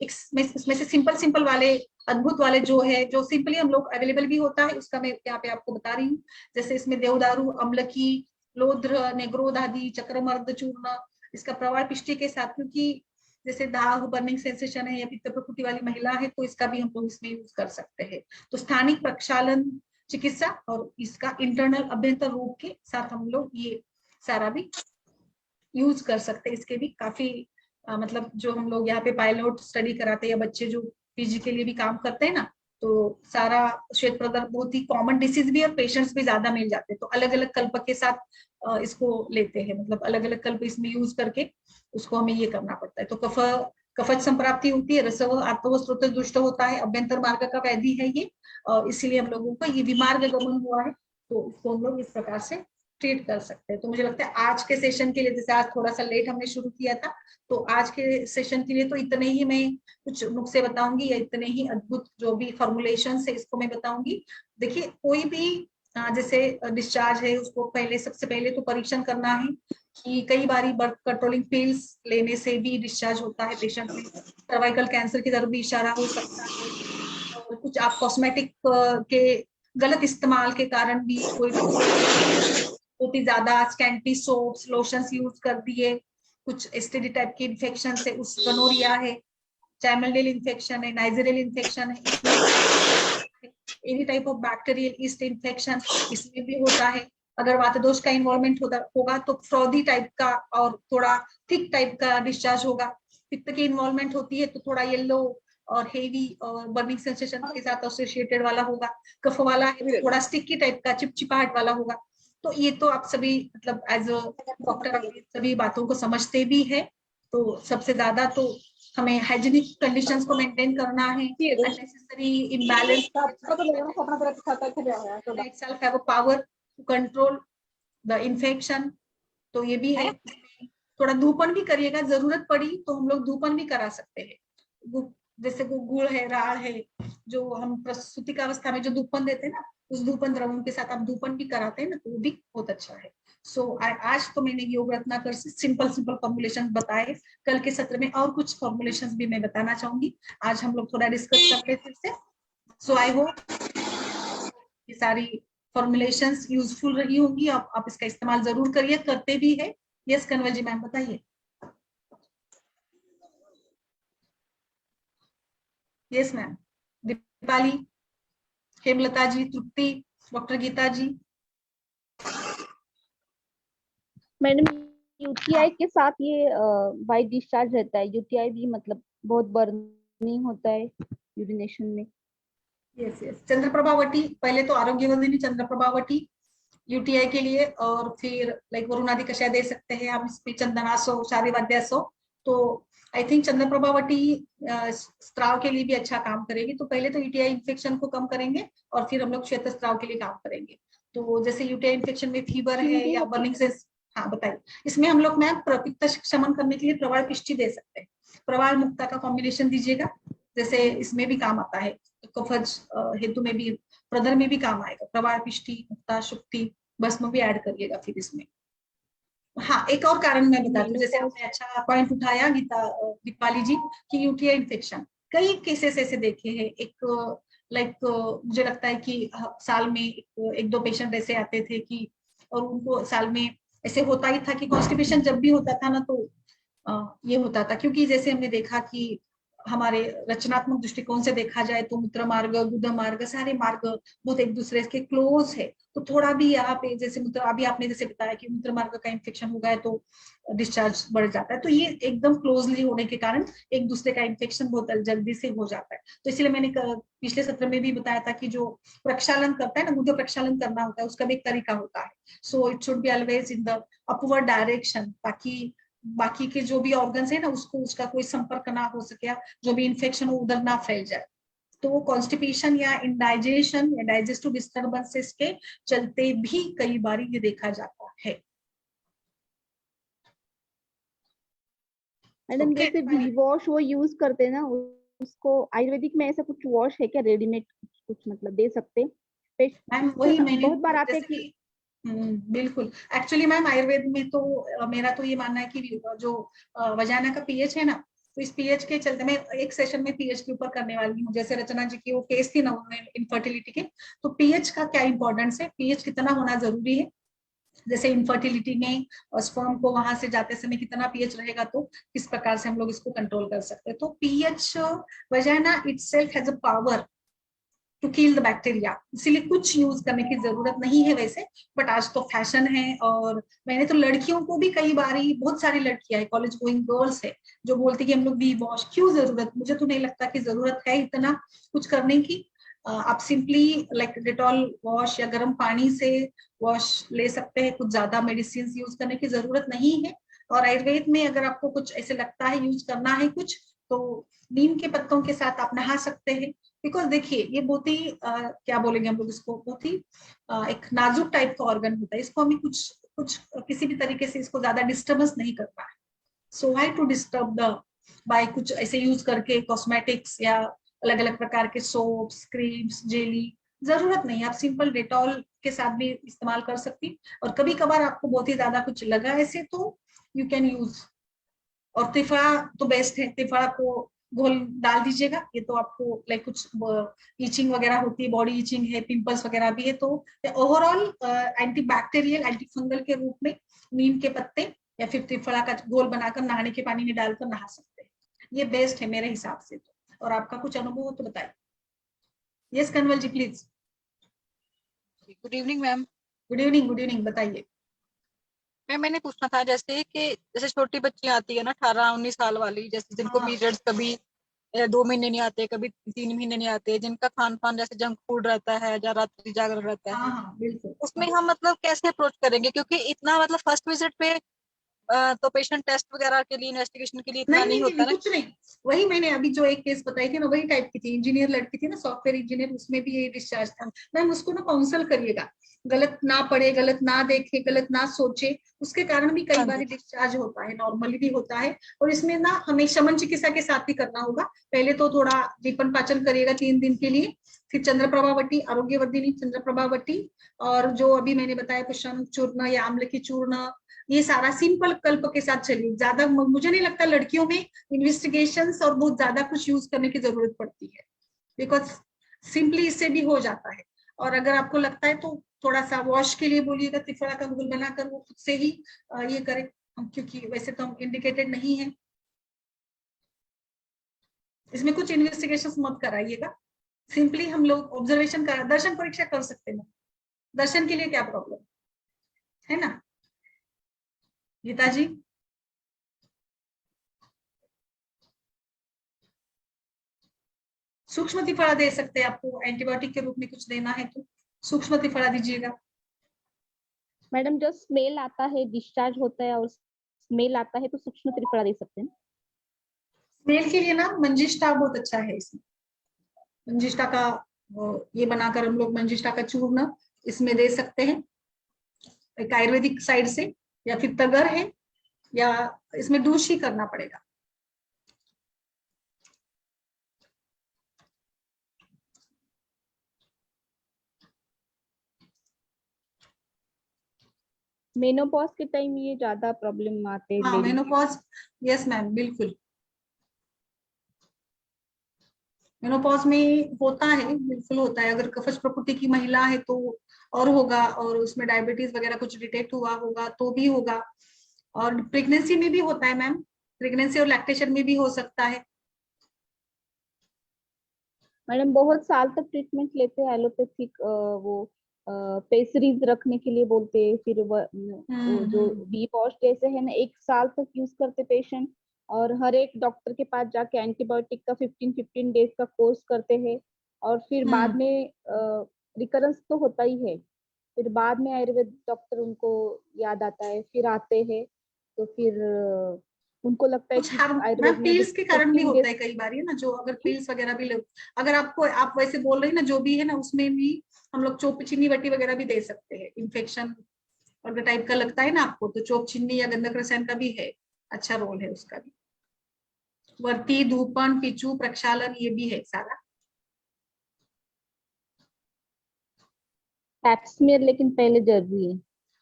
इसमें से सिंपल वाले, अद्भुत वाले जो है, जो सिंपली हम लोग अवेलेबल भी होता है, उसका मैं यहाँ पे आपको बता रही हूँ। जैसे इसमें देवदारू, अम्लकी, लोध्र, नेग्रोध आदि, चक्रमर्द चूर्ण, इसका प्रवाह पिष्टि के साथ, क्योंकि जैसे दाह, बर्निंग सेंसेशन है या पित्त प्रकृति वाली महिला है, तो इसका भी हम लोग इसमें यूज कर सकते हैं। तो स्थानिक प्रक्षालन चिकित्सा और इसका इंटरनल अभ्यंतर रोग के साथ हम लोग ये सारा भी यूज कर सकते हैं। इसके भी काफी मतलब जो हम लोग यहाँ पे पायलट स्टडी कराते हैं या बच्चे जो पीजी के लिए भी काम करते हैं ना, तो सारा श्वेत प्रदर बहुत ही कॉमन डिसीज भी और पेशेंट्स भी ज्यादा मिल जाते हैं, तो अलग अलग कल्प के साथ इसको लेते हैं, मतलब अलग अलग कल्प इसमें यूज करके उसको हमें ये करना पड़ता है। तो कफज संप्राप्ति होती है, रसव आत्मव स्रोत दुष्ट होता है, अभ्यंतर मार्ग का व्याधि है ये, इसीलिए हम लोगों को ये विमार्ग गमन हुआ है, तो इसको हम लोग इस प्रकार से ट्रीट कर सकते हैं। तो मुझे लगता है आज के सेशन के लिए, जैसे आज थोड़ा सा लेट हमने शुरू किया था, तो आज के सेशन के लिए तो इतने ही मैं कुछ नुस्खे बताऊंगी या इतने ही अद्भुत जो भी फॉर्मुलेशन है इसको मैं बताऊंगी। देखिए कोई भी जैसे डिस्चार्ज है, उसको सबसे पहले तो परीक्षण करना है कि कई बारी बर्थ कंट्रोलिंग पिल्स लेने से भी डिस्चार्ज होता है पेशेंट में, सर्वाइकल कैंसर की तरफ भी इशारा हो सकता है, और कुछ आप कॉस्मेटिक के गलत इस्तेमाल के कारण भी कोई बहुत ही ज्यादा स्कैंटी सोप्स, लोशंस यूज कर दिए, कुछ एसटीडी टाइप की इन्फेक्शन से, उस गनोरिया है, चैमल्डियल इन्फेक्शन है, नाइजेरियल इन्फेक्शन है, any type of bacterial east infection इसमें भी होता है। अगर वातदोष का इन्वॉल्वमेंट होगा तो फ्रॉदी टाइप का और थोड़ा थिक टाइप का डिस्चार्ज होगा। पित्त की इन्वॉल्वमेंट होती है तो थोड़ा येलो और हेवी और बर्निंग सेंसेशन के साथ एसोसिएटेड वाला होगा। कफ वाला है थोड़ा स्टिकी टाइप का, चिपचिपाहट वाला होगा। तो ये तो आप सभी मतलब एज अ डॉक्टर सभी बातों को समझते भी है। तो सबसे ज्यादा तो हमें हाइजीनिक कंडीशंस को मेंटेन करना है, unnecessary imbalance itself have a power to control the infection। तो ये भी है। थोड़ा धूपन भी करिएगा, जरूरत पड़ी तो हम लोग धूपन भी करा सकते हैं। जैसे गुड़ है, राड़ है, जो हम प्रसूति का अवस्था में जो धूपन देते हैं ना, उस धूपन द्रव्यों के साथ आप धूपन भी कराते हैं ना, तो वो भी बहुत अच्छा है। सो आज तो मैंने योग रत्नाकर से सिंपल फॉर्मुलेशन बताए, कल के सत्र में और कुछ फॉर्मुलेशन भी मैं बताना चाहूंगी। आज हम लोग थोड़ा डिस्कस करते फिर से। सो आई होप ये सारी फॉर्मुलेशंस यूजफुल रही होंगी, आप इसका इस्तेमाल जरूर करिए, करते भी है। यस कन्वल जी मैम बताइए। यस मैम, दीपाली, हेमलता जी, तृप्ति, डॉक्टर गीता जी। मैडम यूटीआई के साथ ये वाइट डिस्चार्ज रहता है, यूटीआई भी मतलब बहुत बर्निंग होता है यूरिनेशन में। यस यस, चंद्रप्रभावटी, पहले तो आरोग्यवर्धिनी चंद्रप्रभावटी यूटीआई के लिए, और फिर लाइक वरुणादि कषाय दे सकते हैं आप, इसमें चंदनासो, शारीवाद्यासो। तो आई थिंक चंद्रप्रभावटी स्त्राव के लिए भी अच्छा काम करेगी। तो पहले तो यूटीआई इन्फेक्शन को कम करेंगे और फिर हम लोग श्वेत स्त्राव के लिए काम करेंगे। तो जैसे यूटीआई इन्फेक्शन में फीवर है या बर्निंग से, हाँ बताइए। इसमें हम लोग मैम पित्त शमन करने के लिए प्रवाल पिष्टि दे सकते हैं, प्रवाल मुक्ता का कॉम्बिनेशन दीजिएगा, जैसे इसमें भी काम आता है, कफज हेतु में भी प्रदर में भी काम आएगा, प्रवार पिष्टि, मुक्ता, शुक्ति, भस्म भी ऐड करिएगा फिर इसमें। हाँ, एक और कारण मैं बताती हूँ, जैसे आपने अच्छा पॉइंट उठाया गीता दीपाली जी की यूटीआई इन्फेक्शन, कई केसेस ऐसे देखे हैं। एक लाइक मुझे लगता है कि साल में एक दो पेशेंट ऐसे आते थे कि, और उनको साल में ऐसे होता ही था कि कॉन्स्टिपेशन जब भी होता था ना तो ये होता था, क्योंकि जैसे हमने देखा कि हमारे रचनात्मक दृष्टिकोण से देखा जाए तो मूत्र मार्ग, गुदा मार्ग, सारे मार्ग बहुत एक दूसरे के क्लोज है। तो थोड़ा भी यहाँ पे जैसे मूत्र, अभी आपने जैसे बताया कि मूत्र मार्ग का इन्फेक्शन हो गया तो डिस्चार्ज बढ़ जाता है, तो ये एकदम क्लोजली होने के कारण एक दूसरे का इन्फेक्शन बहुत जल्दी से हो जाता है। तो इसलिए मैंने पिछले सत्र में भी बताया था कि जो प्रक्षालन करता है ना, मुझे प्रक्षालन करना होता है, उसका भी एक तरीका होता है। So it should be always in the upward direction, ताकि बाकी के जो भी ऑर्गन्स है ना उसको उसका कोई संपर्क ना हो सके, जो भी इन्फेक्शन हो उधर ना फैल जाए। तो वो कॉन्स्टिपेशन या इंडाइजेशन या डाइजेस्टिव डिस्टर्बेंसेस के चलते भी कई बार ये देखा जाता है। मैडम जैसे वी वॉश वो यूज करते हैं ना, उसको आयुर्वेदिक में ऐसा कुछ वॉश है क्या, रेडीमेड कुछ मतलब दे सकते? मैम वही मैंने बहुत बार आते हैं कि बिल्कुल, एक्चुअली मैम आयुर्वेद में तो मेरा तो ये मानना है कि जो वजाना का पीएच है ना, तो इस पीएच के चलते मैं एक सेशन में पीएच के ऊपर करने वाली हूँ। जैसे रचना जी की वो केस थी ना उन्होंने इनफर्टिलिटी के, तो पीएच का क्या इंपॉर्टेंस है, पीएच कितना होना जरूरी है। जैसे इनफर्टिलिटी में स्पर्म को वहां से जाते समय कितना पीएच रहेगा, तो किस प्रकार से हम लोग इसको कंट्रोल कर सकते हैं। तो pH vagina itself has a power to kill the bacteria, इसीलिए कुछ यूज करने की जरूरत नहीं है वैसे। बट आज तो फैशन है, और मैंने तो लड़कियों को भी कई बारी, बहुत सारी लड़कियां है, कॉलेज गोइंग गर्ल्स है, जो बोलती कि हम लोग वी वॉश, क्यों जरूरत, मुझे तो नहीं लगता कि जरूरत है इतना कुछ करने की। आप सिंपली लाइक डिटॉल वॉश या गर्म पानी से वॉश ले सकते हैं, कुछ ज्यादा मेडिसिन यूज करने की जरूरत नहीं है। और आयुर्वेद में अगर आपको कुछ ऐसे लगता है यूज करना है कुछ, तो नीम के पत्तों के साथ आप नहा सकते हैं। बिकॉज देखिए ये बहुत ही क्या बोलेंगे हम लोग इसको, बहुत ही एक नाजुक टाइप का ऑर्गन होता है, इसको हमें कुछ कुछ किसी भी तरीके से इसको ज्यादा डिस्टर्बेंस नहीं करना है। So why to disturb the by कुछ ऐसे यूज करके कॉस्मेटिक्स या अलग अलग प्रकार के सोप्स, क्रीम्स, जेली, जरूरत नहीं। आप सिंपल डेटॉल के साथ भी इस्तेमाल कर सकती, और कभी कभार आपको बहुत ही ज्यादा कुछ लगा ऐसे तो यू कैन यूज। और त्रिफला तो बेस्ट है, त्रिफला को घोल डाल दीजिएगा। ये तो आपको लाइक कुछ ईचिंग वगैरह होती है, बॉडी ईचिंग है, पिंपल्स वगैरह भी है, तो overall anti bacterial, anti fungal के रूप में नीम के पत्ते या फिर त्रिफला का घोल बनाकर नहाने के पानी में डालकर नहा सकते हैं। ये बेस्ट है मेरे हिसाब से तो। और आपका कुछ अनुभव हो तो बताइए। Yes Kanwal ji please. Good evening ma'am. Good evening, good evening, बताइए। मैंने पूछना था जैसे छोटी बच्ची आती है ना 18-19 साल वाली, जैसे जिनको हाँ पीरियड्स कभी 2 महीने नहीं आते, कभी 3 महीने नहीं आते, जिनका खान पान जैसे जंक फूड रहता है या रात्रि जागरण रहता हाँ है, हाँ बिल्कुल। उसमें हम मतलब कैसे अप्रोच करेंगे? क्योंकि इतना मतलब फर्स्ट विजिट पे तो पेशेंट टेस्ट वगैरह के लिए, इन्वेस्टिगेशन के लिए इतना नहीं नहीं नहीं होता नहीं, ना। कुछ नहीं। वही मैंने अभी जो एक केस बताई थी ना, वही टाइप की थी, इंजीनियर लड़की थी ना, सॉफ्टवेयर इंजीनियर, उसमें भी ये डिस्चार्ज था। मैम उसको ना काउंसल करिएगा, गलत ना पढ़े, गलत ना देखे, गलत ना सोचे, उसके कारण भी कई हाँ बार जी। डिस्चार्ज होता है, नॉर्मली भी होता है। और इसमें ना हमें शमन चिकित्सा के साथ भी करना होगा। पहले तो थोड़ा दीपन पाचन करिएगा 3 दिन के लिए, फिर चंद्रप्रभावटी, आरोग्यवर्धिनी चंद्रप्रभावटी, और जो अभी मैंने बताया पुष्पन चूर्ण या आम्ल की चूर्ण, ये सारा सिंपल कल्प के साथ चलिए। ज्यादा मुझे नहीं लगता लड़कियों में इन्वेस्टिगेशंस और बहुत ज्यादा कुछ यूज करने की जरूरत पड़ती है, बिकॉज सिंपली इससे भी हो जाता है। और अगर आपको लगता है तो थोड़ा सा वॉश के लिए बोलिएगा, त्रिफला का घोल बनाकर वो खुद से ही ये करे, क्योंकि वैसे तो हम इंडिकेटेड नहीं है इसमें कुछ इन्वेस्टिगेशन मत कराइएगा। सिंपली हम लोग ऑब्जर्वेशन कर, दर्शन परीक्षा कर सकते हैं। दर्शन के लिए क्या प्रॉब्लम है ना गीता जी? सूक्ष्म त्रिफला दे सकते हैं, आपको एंटीबायोटिक के रूप में कुछ देना है तो सूक्ष्म त्रिफला दीजिएगा। मैडम जो स्मेल आता है, डिस्चार्ज होता है और स्मेल आता है, तो सूक्ष्म त्रिफला दे सकते हैं? स्मेल के लिए ना मंजिष्ठा बहुत अच्छा है। इसमें मंजिष्ठा का ये बनाकर हम लोग मंजिष्ठा का चूर्ण इसमें दे सकते हैं, एक आयुर्वेदिक साइड से, या फिर तगर है, या इसमें दूष ही करना पड़ेगा। मेनोपॉज के टाइम ये ज्यादा प्रॉब्लम आते हैं हाँ लेडीज। मेनोपॉज, यस मैम बिल्कुल, मेनोपॉज में होता है, बिल्कुल होता है। अगर कफज प्रकृति की महिला है तो और होगा, और उसमें डायबिटीज वगैरह कुछ डिटेक्ट हुआ होगा तो भी होगा। और प्रेगनेंसी में भी होता है मैम, प्रेगनेंसी और लैक्टेशन में भी हो सकता है। मैडम बहुत साल तक ट्रीटमेंट लेते हैं एलोपैथिक, वो पेसरीज रखने के लिए बोलते हैं, फिर वो जो वी वॉश जैसे है ना 1 साल तक यूज करते पेशेंट, और हर एक डॉक्टर के पास जाके एंटीबायोटिक का 15-15 डेज का कोर्स करते हैं, और फिर बाद में रिकरेंस तो होता ही है, फिर बाद में आयुर्वेद डॉक्टर उनको याद आता है, फिर आते हैं, तो फिर उनको लगता है कुछ कि हार्म मैम आयुर्वेद में पील्स के कारण भी 15 होता डेज। है कई बार, ये ना जो अगर पील्स वगैरह भी लो, अगर आपको आप वैसे बोल रही ना जो भी है ना, उसमें भी हम लोग चोप चीनी वटी वगैरह भी दे सकते हैं। इन्फेक्शन अगर टाइप का लगता है ना आपको, तो चोप चीनी या गंधक रसायन का भी है, अच्छा रोल है उसका भी। वर्ती, धूपन, पिचू, प्रक्षालन, ये भी है सारा। पैप्समियर लेकिन पहले जरूरी है।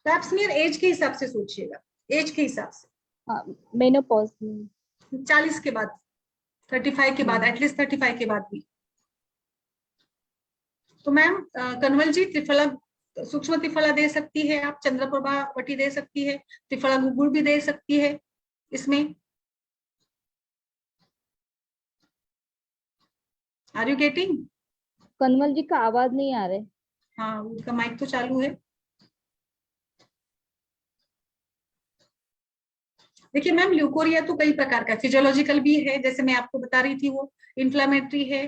पैप्समियर एज के हिसाब से सोचिएगा, एज के हिसाब से हाँ, मेनोपॉज में। 40 के बाद, 35 के बाद, हम्म। एटलीस्ट 35 के बाद भी। तो मैम कन्वल जी त्रिफला, सूक्ष्म त्रिफला दे सकती है आप, चंद्रप्रभा वटी दे सकती है, त्रिफला गुगुल भी दे सकती है इसमें। Are you getting? Kanwal ji का आवाज नहीं आ रहा है। हाँ उनका माइक तो चालू है। देखिए मैम ल्यूकोरिया तो कई प्रकार का, फिजियोलॉजिकल भी है जैसे मैं आपको बता रही थी, वो इन्फ्लामेटरी है,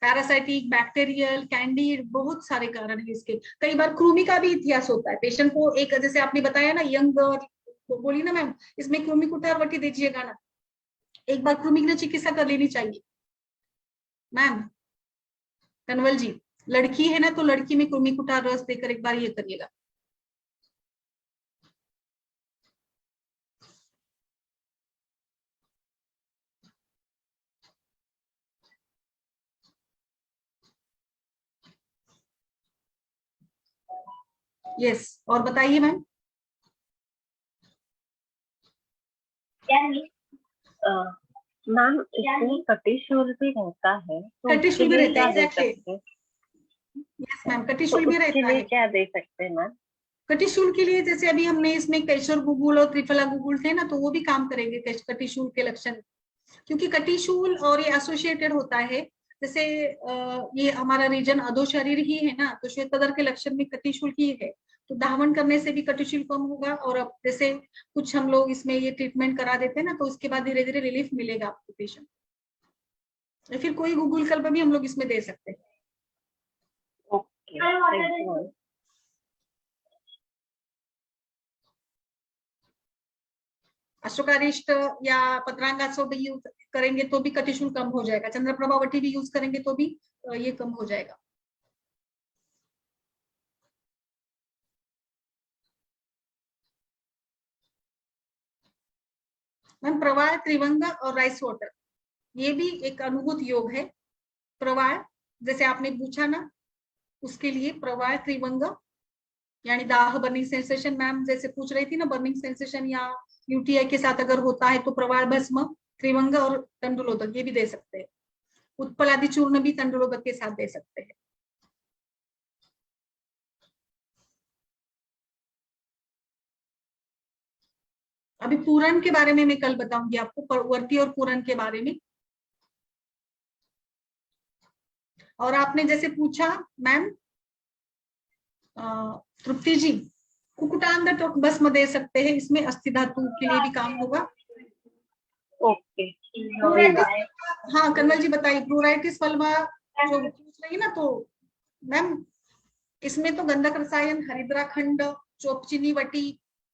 पैरासाइटिक, बैक्टीरियल, कैंडीड, बहुत सारे कारण है इसके। कई बार कृमि का भी इतिहास होता है पेशेंट को, एक जैसे आपने बताया ना यंग बोली ना मैम, इसमें कृमि कुठार वटी दीजिएगा ना, एक बार कृमि की चिकित्सा कर लेनी चाहिए मैम। कनवल जी लड़की है ना, तो लड़की में कृमि कुठार रस देकर एक बार ये करिएगा। यस, और बताइए मैम। मैम इसमें कटिशूल भी रहता है तो उसके कटिशूल भी लिए रहता है क्या दे एग्जैक्टली, सकते हैं? यस मैम तो कटिशूल भी उसके रहता लिए है। क्या दे सकते हैं मैम? कटिशूल के लिए जैसे अभी हमने इसमें कैशोर गुगुल और त्रिफला गुगुल थे ना, तो वो भी काम करेंगे कटिशूल के लक्षण, क्योंकि कटिशूल और ये एसोसिएटेड होता है। जैसे ये हमारा रीजन अधो शरीर ही है ना, तो श्वेतदर के लक्षण में कटिशूल ही है, तो धावन करने से भी कटिशूल कम होगा। और अब जैसे कुछ हम लोग इसमें ये ट्रीटमेंट करा देते हैं ना, तो उसके बाद धीरे धीरे रिलीफ मिलेगा आपको पेशेंट। या फिर कोई गूगल कल्प भी हम लोग इसमें दे सकते हैं। Okay thank you. अश्वकारिष्ट या पत्रांगासो भी यूज करेंगे तो भी कटिशूल कम हो जाएगा, चंद्रप्रभावटी भी यूज करेंगे तो भी ये कम हो जाएगा। मैम प्रवाह, त्रिवंग और राइस वाटर, ये भी एक अनुभूत योग है। प्रवाह जैसे आपने पूछा ना, उसके लिए प्रवाह त्रिवंग यानी दाह बर्निंग सेंसेशन, मैम जैसे पूछ रही थी ना बर्निंग सेंसेशन या यूटीआई के साथ अगर होता है तो प्रवाह भस्म, त्रिवंग और तंडुलोदक ये भी दे सकते हैं। उत्पल आदि चूर्ण भी तंडुलोदक के साथ दे सकते हैं। अभी पूरन के बारे में मैं कल बताऊंगी आपको, वर्ती और पूरन के बारे में। और आपने जैसे पूछा मैम तृप्ति जी, कुकुटांड तो भस्म दे सकते हैं, इसमें अस्थि धातु के लिए भी काम होगा। ओके हाँ कन्वल जी बताइए, प्लूराइटिस वल्वा जो पूछ रही है ना, तो मैम इसमें तो गंधक रसायन, हरिद्रा खंड, चोपचिनी वटी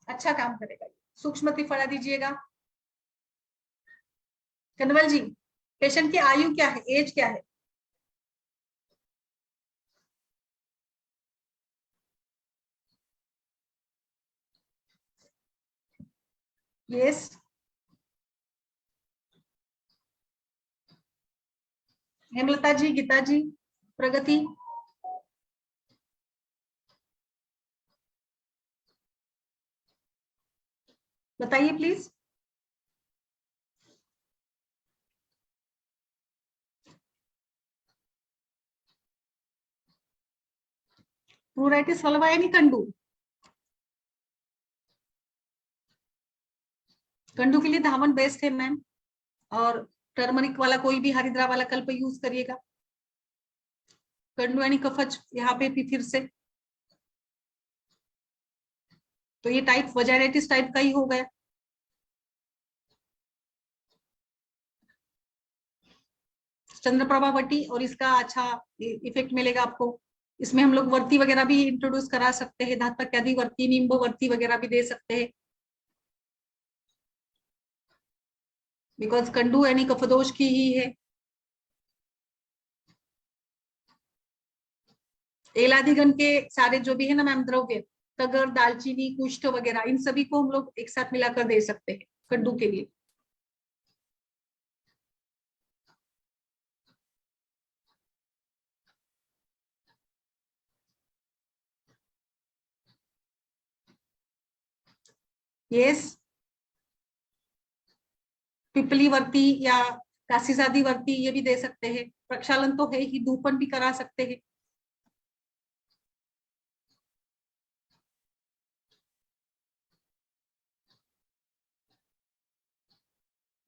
अच्छा काम करेगा। सूक्ष्म त्रिफला दीजिएगा। कन्वल जी पेशेंट की आयु क्या है, एज क्या है? यस हेमलता जी, गीता जी, प्रगति। बताइए प्लीज। प्रूराइटिस फलवा यानी कंडू। कंडू के लिए धावन बेस्ट है मैम, और टर्मरिक वाला कोई भी हरिद्रा वाला कल्प यूज करिएगा। कंडू यानी कफज यहाँ पे भी फिर से, तो ये टाइप वजाइटिस टाइप का ही हो गया। चंद्रप्रभावटी, और इसका अच्छा इफेक्ट मिलेगा आपको। इसमें हम लोग वर्ती वगैरह भी इंट्रोड्यूस करा सकते हैं, धात्पक आदि वर्ती, नींब वर्ती वगैरह भी दे सकते हैं, बिकॉज कंडू यानी कफदोष की ही है। एलादिगन के सारे जो भी है ना मैम द्रव्य, तगर, दालचीनी, कुष्ठ वगैरह, इन सभी को हम लोग एक साथ मिलाकर दे सकते हैं कंडू के लिए। यस, पिपली वर्ती या काशीजादी वर्ती ये भी दे सकते हैं। प्रक्षालन तो है ही, धूपन भी करा सकते हैं।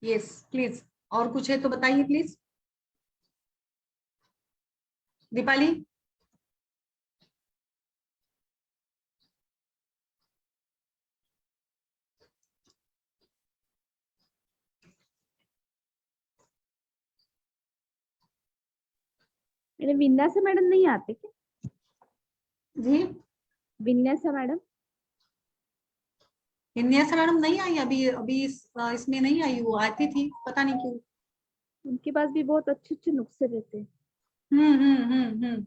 यस प्लीज, और कुछ है तो बताइए प्लीज। दीपाली। मेरे विन्यासा मैडम नहीं आते क्या? जी, विन्यासा मैडम विन्यासा मैडम नहीं आई अभी, अभी इसमें नहीं आई, वो आती थी, पता नहीं क्यों। उनके पास भी बहुत अच्छे अच्छे नुस्खे रहते हैं। हम्म।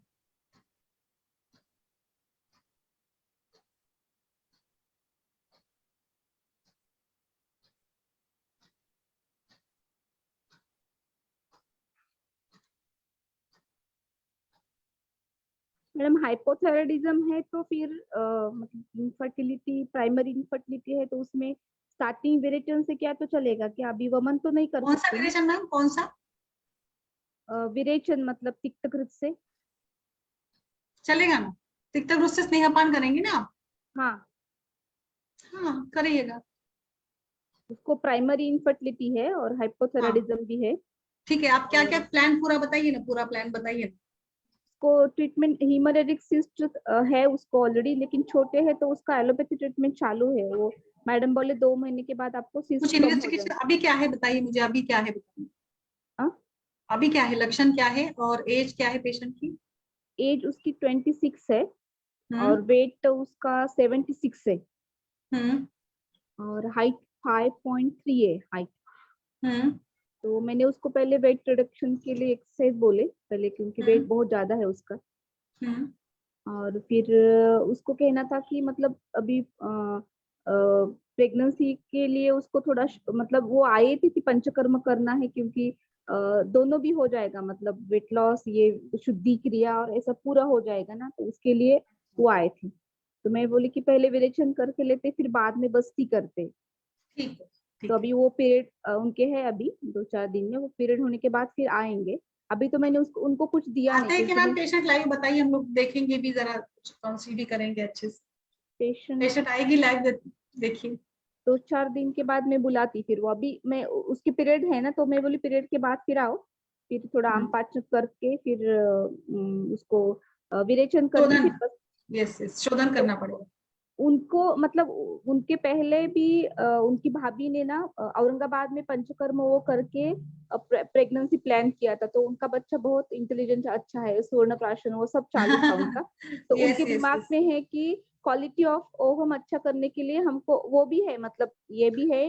मैडम हाइपोथायराइडिज्म है तो फिर मतलब इनफर्टिलिटी, प्राइमरी इनफर्टिलिटी है तो उसमें स्टार्टिंग विरेचन से क्या तो चलेगा क्या? अभी वमन तो नहीं कर कौन सा सकते ना? विरेचन मैम, कौन सा? विरेचन मतलब तिक्तकृत से। चलेगा ना, तिक्तक रूप से स्नेहपान करेंगे ना आप? हाँ, हाँ करिएगा। उसको प्राइमरी इनफर्टिलिटी है और हाइपोथायराइडिज्म भी है। ठीक है, आप क्या क्या और प्लान पूरा बताइए ना, पूरा प्लान बताइए ना। उसको ट्रीटमेंट हीमोरेजिक सिस्ट है उसको ऑलरेडी, लेकिन छोटे है तो उसका एलोपैथी ट्रीटमेंट चालू है। वो मैडम बोले 2 महीने के बाद आपको कुछ सिस्ट कम हो इन्वेस्टिगेशन जाएगा। अभी क्या है बताइए मुझे, अभी क्या है बताइए। हाँ? अभी क्या है, लक्षण क्या है और एज क्या है पेशेंट की? एज उसकी 26 है और हम्म वेट उसका 76 है हम्म और हाइट 5.3 है हाइट। हम्म तो मैंने उसको पहले वेट रिडक्शन के लिए एक्सरसाइज बोले पहले, क्योंकि वेट हम्म बहुत ज्यादा है उसका। हम्म और फिर उसको कहना था कि मतलब अभी प्रेगनेंसी के लिए उसको थोड़ा मतलब वो आए थे कि पंचकर्म करना है, क्योंकि दोनों भी हो जाएगा, मतलब वेट लॉस, ये शुद्धि क्रिया और ऐसा पूरा हो जाएगा ना, तो उसके लिए वो आए थे। तो मैं बोली कि पहले विरेचन करके लेते फिर बाद में बस्ती करते। ठीक है तो ठीक है। अभी वो पीरियड उनके है, अभी 2-4 दिन में वो पीरियड होने के बाद फिर आएंगे। अभी तो मैंने उसको उनको कुछ दिया नहीं आते हैं कि क्योंकि मैम मैं पेशेंट लाइव बताइए, हम लोग देखेंगे भी जरा, काउंसिल भी करेंगे अच्छे से। पेशेंट पेशेंट आएगी लाइव, देखिए। 2-4 दिन के बाद मैं बुलाती, फिर वो अभी मैं उसके पीरियड है ना, तो मैं बोली पीरियड के बाद फिर आओ, फिर थोड़ा आम पाचन करके फिर उसको विरेचन करके शोधन, फिर बस। यस यस, शोधन तो करना पड़ेगा। उनको मतलब उनके पहले भी उनकी भाभी ने ना औरंगाबाद में पंचकर्म वो करके प्रेगनेंसी प्लान किया था, तो उनका बच्चा बहुत इंटेलिजेंट अच्छा है, स्वर्ण प्राशन वो सब चालू था उनका। तो यस उनके यस दिमाग यस। में है कि क्वालिटी ऑफ ओवम अच्छा करने के लिए हमको वो भी है, मतलब ये भी है,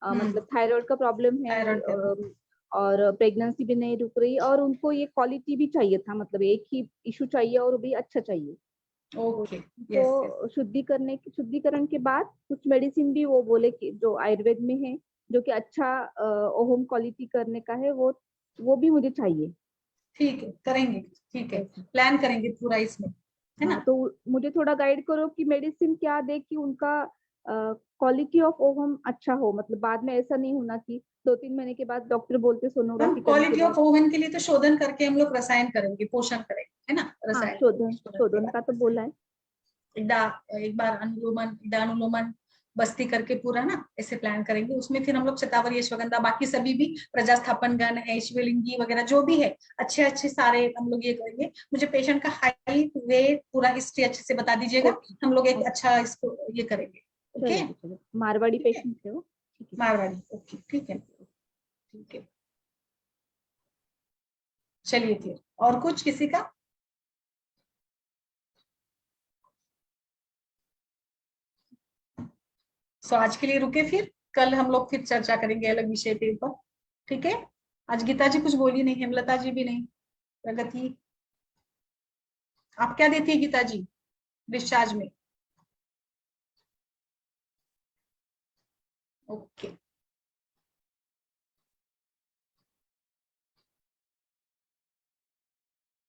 मतलब थायराइड का प्रॉब्लम है थायराइड का। और प्रेगनेंसी भी नहीं रुक रही, और उनको ये क्वालिटी भी चाहिए था, मतलब एक ही इशू चाहिए और भी अच्छा चाहिए। Okay, yes yes. तो शुद्धिकरण के बाद कुछ मेडिसिन भी वो बोले कि जो आयुर्वेद में है, जो कि अच्छा होम क्वालिटी करने का है, वो भी मुझे चाहिए। ठीक है करेंगे, ठीक है, ऐसा। प्लान करेंगे पूरा इसमें, है हाँ, ना। तो मुझे थोड़ा गाइड करो कि मेडिसिन क्या दे कि उनका क्वालिटी ऑफ ओवम अच्छा हो, मतलब बाद में ऐसा नहीं होना कि 2-3 महीने के बाद डॉक्टर बोलते सोनोग्राफी करने क्वालिटी के ऑफ बाद। ओवन के लिए तो शोधन करके हम लोग रसायन करेंगे, पोषण करेंगे, है ना, हाँ, रसायन शोधन शोधन के शोधन बाद का तो बोला है। एक बार अनुलोमन अनुलोमन बस्ती करके पूरा ना ऐसे प्लान करेंगे। उसमें फिर हम लोग शतावरी अश्वगंधा बाकी सभी भी प्रजास्थापन गण है, शिवलिंगी वगैरह जो भी है अच्छे अच्छे सारे हम लोग ये करेंगे। मुझे पेशेंट का हाइट वेट पूरा हिस्ट्री अच्छे से बता दीजिएगा, हम लोग एक अच्छा इसको ये करेंगे। ओके, चलो, मारवाड़ी ठीक है। पेशेंट थे वो। ठीक है। मारवाड़ी, ओके, ठीक है, ठीक है। चलिए फिर और कुछ किसी का? सो आज के लिए रुके, फिर कल हम लोग फिर चर्चा करेंगे अलग विषय पे ऊपर, ठीक है। आज गीता जी कुछ बोली नहीं, हेमलता जी भी नहीं, प्रगति आप क्या देती है गीता जी डिस्चार्ज में? ओके।